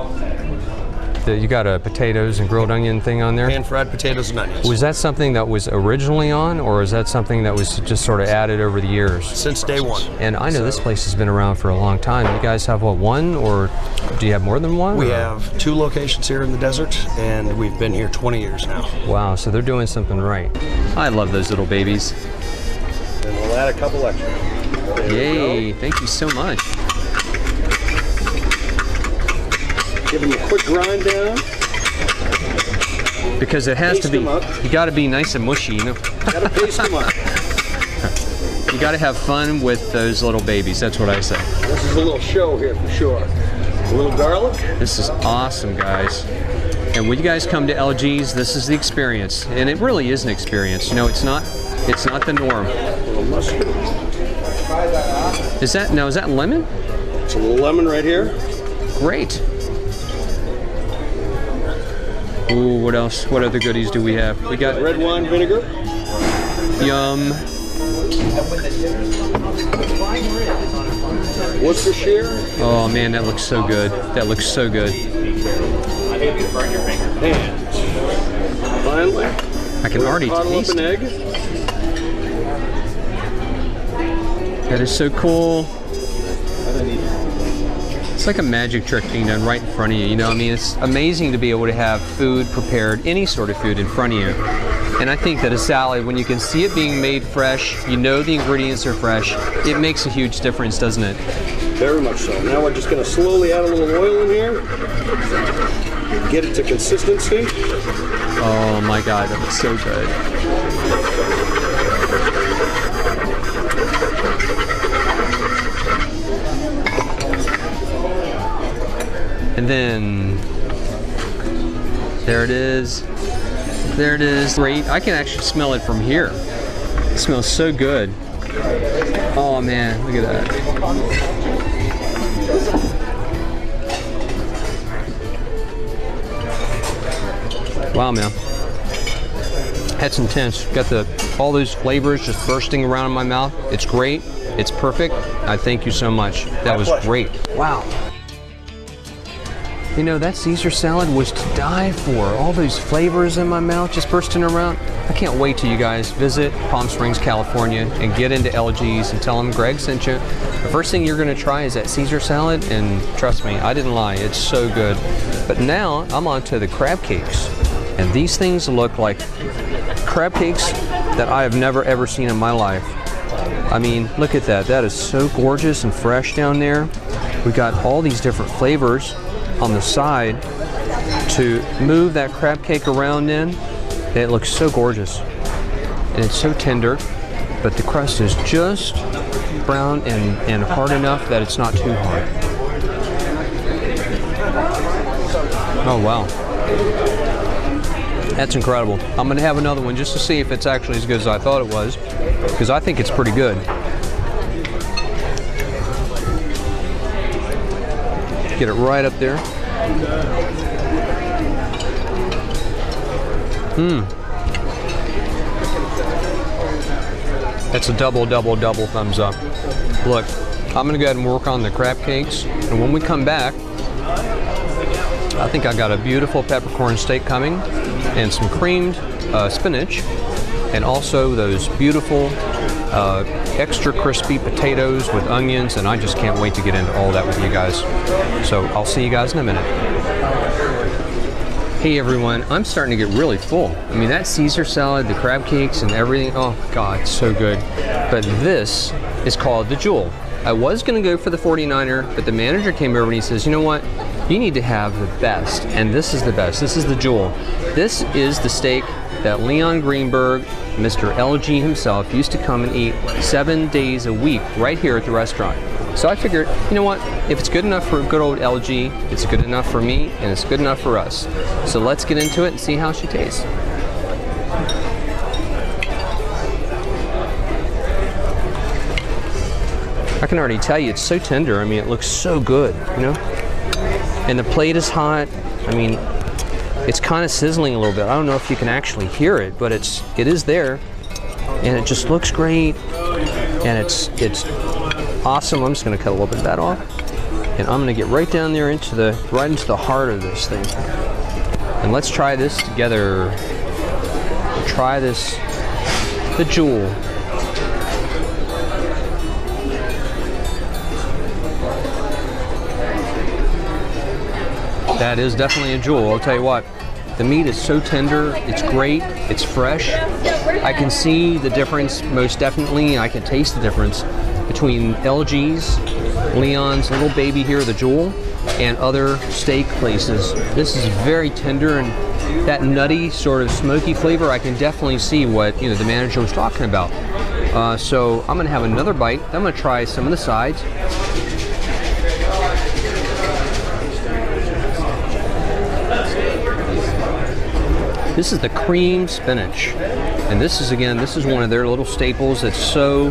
You got a potatoes and grilled onion thing on there? Pan-fried potatoes and onions. Was that something that was originally on, or is that something that was just sort of added over the years? Since day one. And I know this place has been around for a long time. You guys have, what, one, or do you have more than one? We have 2 locations here in the desert, and we've been here 20 years now. Wow, so they're doing something right. I love those little babies. And we'll add a couple extra. Yay, thank you so much. Give them a quick grind down. Because it has to be, you got to be nice and mushy, you know. Got to paste them up. You got to have fun with those little babies, that's what I say. This is a little show here for sure. A little garlic. This is awesome, guys. And when you guys come to LG's, this is the experience. And it really is an experience. You know, it's not the norm. A little mustard. Is that lemon? It's a little lemon right here. Great. Ooh, what else? What other goodies do we have? We got red wine vinegar. Yum. Worcestershire. Oh man, that looks so good. That looks so good. And finally, I can already taste up an egg. That is so cool. It's like a magic trick being done right in front of you. You know, I mean, it's amazing to be able to have food prepared, any sort of food in front of you. And I think that a salad, when you can see it being made fresh, you know the ingredients are fresh, it makes a huge difference, doesn't it? Very much so. Now we're just going to slowly add a little oil in here. Get it to consistency. Oh my God, that looks so good. And then there it is. There it is. Great. I can actually smell it from here. It smells so good. Oh man, look at that. Wow, man. That's intense. Got all those flavors just bursting around in my mouth. It's great. It's perfect. I thank you so much. That was great. Wow. You know, that Caesar salad was to die for. All those flavors in my mouth just bursting around. I can't wait till you guys visit Palm Springs, California and get into LG's and tell them Greg sent you. The first thing you're gonna try is that Caesar salad, and trust me, I didn't lie, it's so good. But now I'm on to the crab cakes. And these things look like crab cakes that I have never ever seen in my life. I mean, look at that. That is so gorgeous and fresh down there. We got all these different flavors on the side to move that crab cake around in. It looks so gorgeous. And it's so tender, but the crust is just brown and hard enough that it's not too hard. Oh, wow. That's incredible. I'm gonna have another one just to see if it's actually as good as I thought it was, because I think it's pretty good. Get it right up there. That's a double thumbs up. Look, I'm gonna go ahead and work on the crab cakes, and when we come back, I think I got a beautiful peppercorn steak coming, and some creamed spinach, and also those beautiful extra crispy potatoes with onions, and I just can't wait to get into all that with you guys. So I'll see you guys in a minute. Hey everyone, I'm starting to get really full. I mean, that Caesar salad, the crab cakes and everything, oh God, it's so good. But this is called the Jewel. I was gonna go for the 49er, but the manager came over and he says, you know what? You need to have the best, and this is the best. This is the Jewel. This is the steak that Leon Greenberg, Mr. LG himself, used to come and eat 7 days a week right here at the restaurant. So I figured, you know what? If it's good enough for good old LG, it's good enough for me, and it's good enough for us. So let's get into it and see how she tastes. I can already tell you it's so tender. I mean, it looks so good, you know? And the plate is hot. I mean, it's kind of sizzling a little bit. I don't know if you can actually hear it, but it is there. And it just looks great. And it's awesome. I'm just gonna cut a little bit of that off. And I'm gonna get right down there into the heart of this thing. And let's try this together. We'll try this, the Jewel. That is definitely a Jewel. I'll tell you what, the meat is so tender, it's great, it's fresh. I can see the difference, most definitely. I can taste the difference between LG's, Leon's little baby here, the Jewel, and other steak places. This is very tender, and that nutty sort of smoky flavor, I can definitely see what the manager was talking about. So I'm gonna have another bite. I'm gonna try some of the sides. This is the cream spinach, and this is one of their little staples. It's so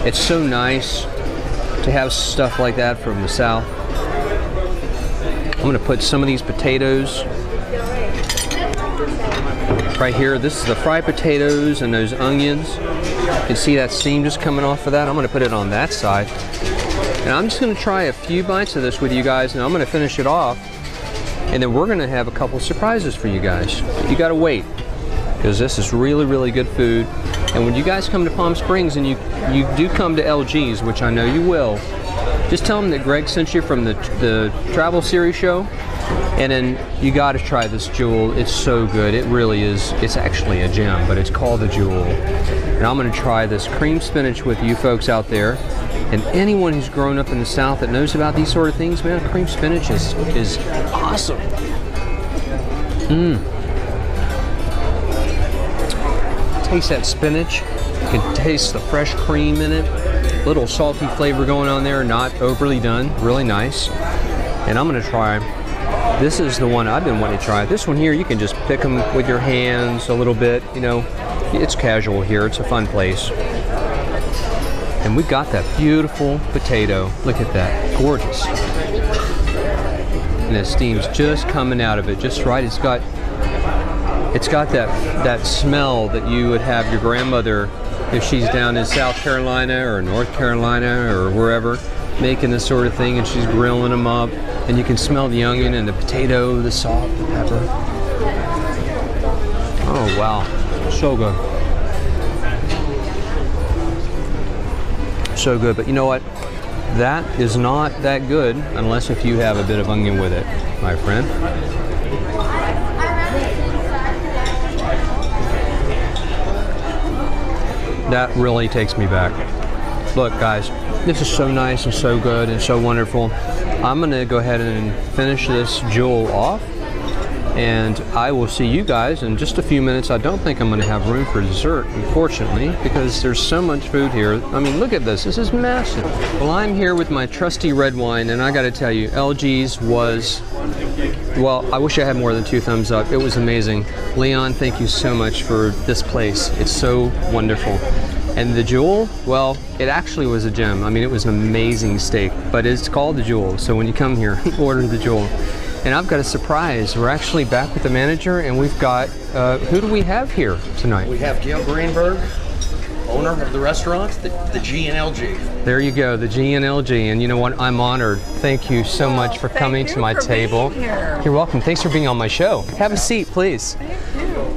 nice to have stuff like that from the South. I'm gonna put some of these potatoes right here. This is the fried potatoes and those onions. You can see that steam just coming off of that. I'm gonna put it on that side, and I'm just gonna try a few bites of this with you guys, and I'm gonna finish it off. And then we're gonna have a couple surprises for you guys. You gotta wait, because this is really, really good food. And when you guys come to Palm Springs and you do come to LG's, which I know you will, just tell them that Greg sent you from the travel series show. And then you gotta try this Jewel. It's so good, it really is. It's actually a gem, but it's called the Jewel. And I'm gonna try this cream spinach with you folks out there. And anyone who's grown up in the South that knows about these sort of things, man, cream spinach is awesome. Taste that spinach. You can taste the fresh cream in it. Little salty flavor going on there, not overly done, really nice. And I'm gonna try This is the one I've been wanting to try. This one here, you can just pick them with your hands a little bit, you know. It's casual here, it's a fun place. And we've got that beautiful potato. Look at that, gorgeous. And the steam's just coming out of it, just right. It's got that smell that you would have your grandmother if she's down in South Carolina or North Carolina or wherever, making this sort of thing, and she's grilling them up, and you can smell the onion and the potato, the salt, the pepper. Oh wow, so good. So good, but you know what? That is not that good unless if you have a bit of onion with it, my friend. That really takes me back. Look guys, this is so nice and so good and so wonderful. I'm gonna go ahead and finish this jewel off, and I will see you guys in just a few minutes. I don't think I'm gonna have room for dessert, unfortunately, because there's so much food here. I mean, look at this, this is massive. Well, I'm here with my trusty red wine, and I gotta tell you, LG's was, well, I wish I had more than 2 thumbs up. It was amazing. Leon, thank you so much for this place. It's so wonderful. And the jewel, well, it actually was a gem. I mean, it was an amazing steak, but it's called the jewel. So when you come here, order the jewel. And I've got a surprise. We're actually back with the manager, and we've got, who do we have here tonight? We have Gail Greenberg, owner of the restaurant, the G and LG. There you go, the G and LG. And you know what? I'm honored. Thank you so much for coming to my table. You're welcome. Thanks for being on my show. Have a seat, please.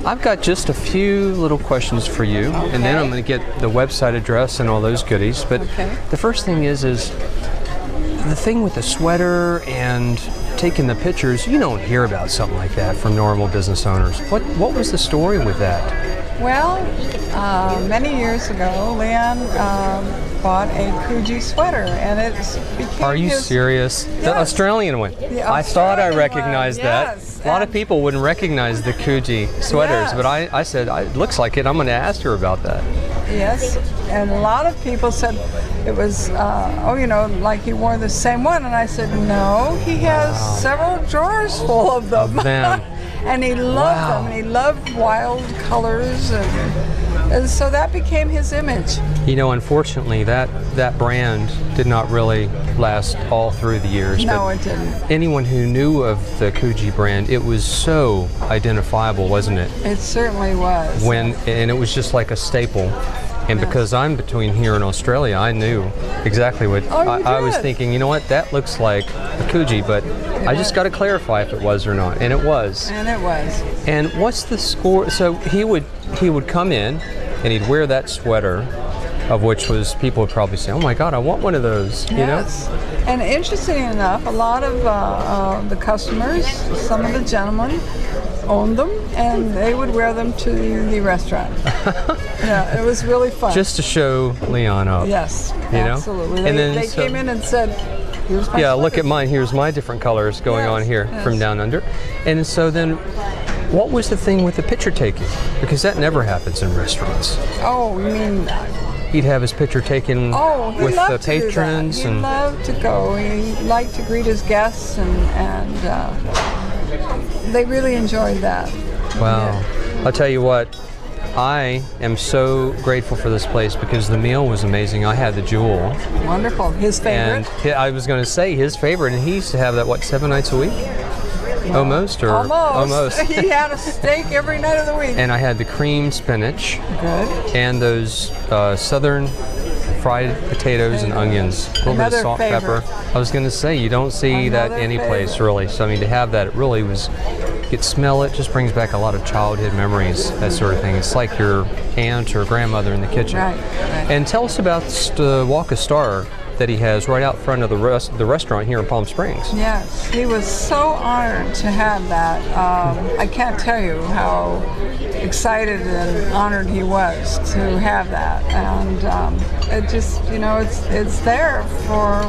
I've got just a few little questions for you, and then I'm going to get the website address and all those goodies. But the first thing is the thing with the sweater and taking the pictures. You don't hear about something like that from normal business owners. What was the story with that? Well, many years ago, Leon bought a Coogee sweater, and it became Are you serious? Yes. The Australian one. I thought I recognized that. Yes. A lot of people wouldn't recognize the Coogee sweaters, but I said, it looks like it. I'm going to ask her about that. Yes, and a lot of people said it was, oh, you know, like he wore the same one, and I said, no, he has several drawers full of them. And he loved them, and he loved wild colors, and so that became his image. You know, unfortunately, that brand did not really last all through the years. No, it didn't. Anyone who knew of the Coogee brand, it was so identifiable, wasn't it? It certainly was. And it was just like a staple. And because I'm between here and Australia, I knew exactly what I was thinking. You know what? That looks like a Coogee, but I just got to clarify if it was or not, and it was. And it was. And what's the score? So he would come in, and he'd wear that sweater, of which was people would probably say, "Oh my God, I want one of those." You know. And interesting enough, a lot of the customers, some of the gentlemen, owned them, and they would wear them to the restaurant. Yeah, it was really fun. Just to show Leon up. Yes, you know? absolutely. And They came in and said, here's my sweater. Look at mine. Here's my different colors going on here from down under. And so then, what was the thing with the picture taking? Because that never happens in restaurants. Oh, you mean... He'd have his picture taken with the patrons. He loved to go. He liked to greet his guests, and they really enjoyed that. Wow. Yeah. I'll tell you what, I am so grateful for this place because the meal was amazing. I had the jewel. Wonderful. His favorite? And I was going to say his favorite, and he used to have that, what, 7 nights a week? Almost. He had a steak every night of the week. And I had the cream spinach. Good. And those southern fried potatoes and onions. A little bit of salt, pepper. I was going to say, you don't see that any place really. So I mean, to have that, it really was, you could smell it, just brings back a lot of childhood memories, that sort of thing. It's like your aunt or grandmother in the kitchen. Right. And tell us about the Walk a Star that he has right out front of the restaurant here in Palm Springs. Yes, he was so honored to have that. I can't tell you how excited and honored he was to have that, and it just, you know, it's there for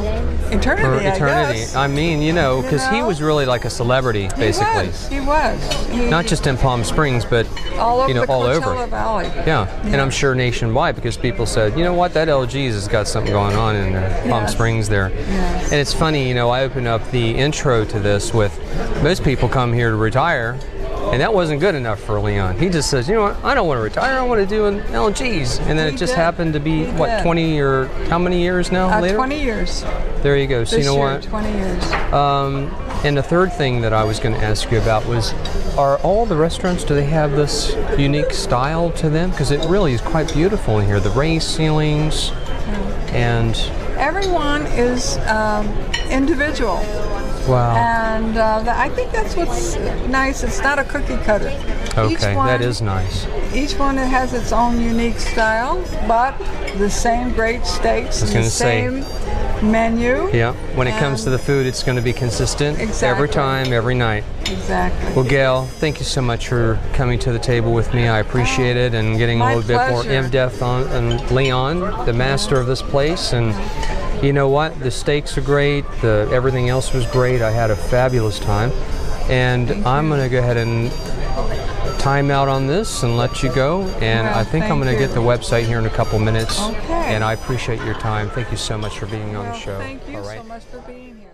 eternity. I guess. I mean, you know, because he was really like a celebrity, basically. He was. Not just in Palm Springs, but all over the all Coachella over. Valley. Yeah, and I'm sure nationwide, because people said, you know what, that LG's has got something going on in there. Palm Yes. Springs there. Yes. And it's funny, you know, I opened up the intro to this with most people come here to retire, and that wasn't good enough for Leon. He just says, you know what, I don't want to retire, I want to do an LGs. And then He it just did. happened to be, He what, did. 20 or how many years now later? 20 years. There you go. So This you know year, what? 20 years. And the third thing that I was going to ask you about was, are all the restaurants, do they have this unique style to them? Because it really is quite beautiful in here. The raised ceilings and... Everyone is individual. Wow. And I think that's what's nice. It's not a cookie cutter. Okay, that is nice. Each one has its own unique style, but the same great steaks, I was the gonna say, same menu. Yeah, when it comes to the food, it's going to be consistent every time, every night. Exactly. Well, Gail, thank you so much for coming to the table with me. I appreciate it, and getting a My little bit more pleasure. in-depth on Leon, the master of this place. And you know what? The steaks are great. Everything else was great. I had a fabulous time. And I'm going to go ahead and time out on this and let you go. And Well, I think I'm thank going to you. get the website here in a couple minutes. Okay. And I appreciate your time. Thank you so much for being on the show. Thank you All right. so much for being here.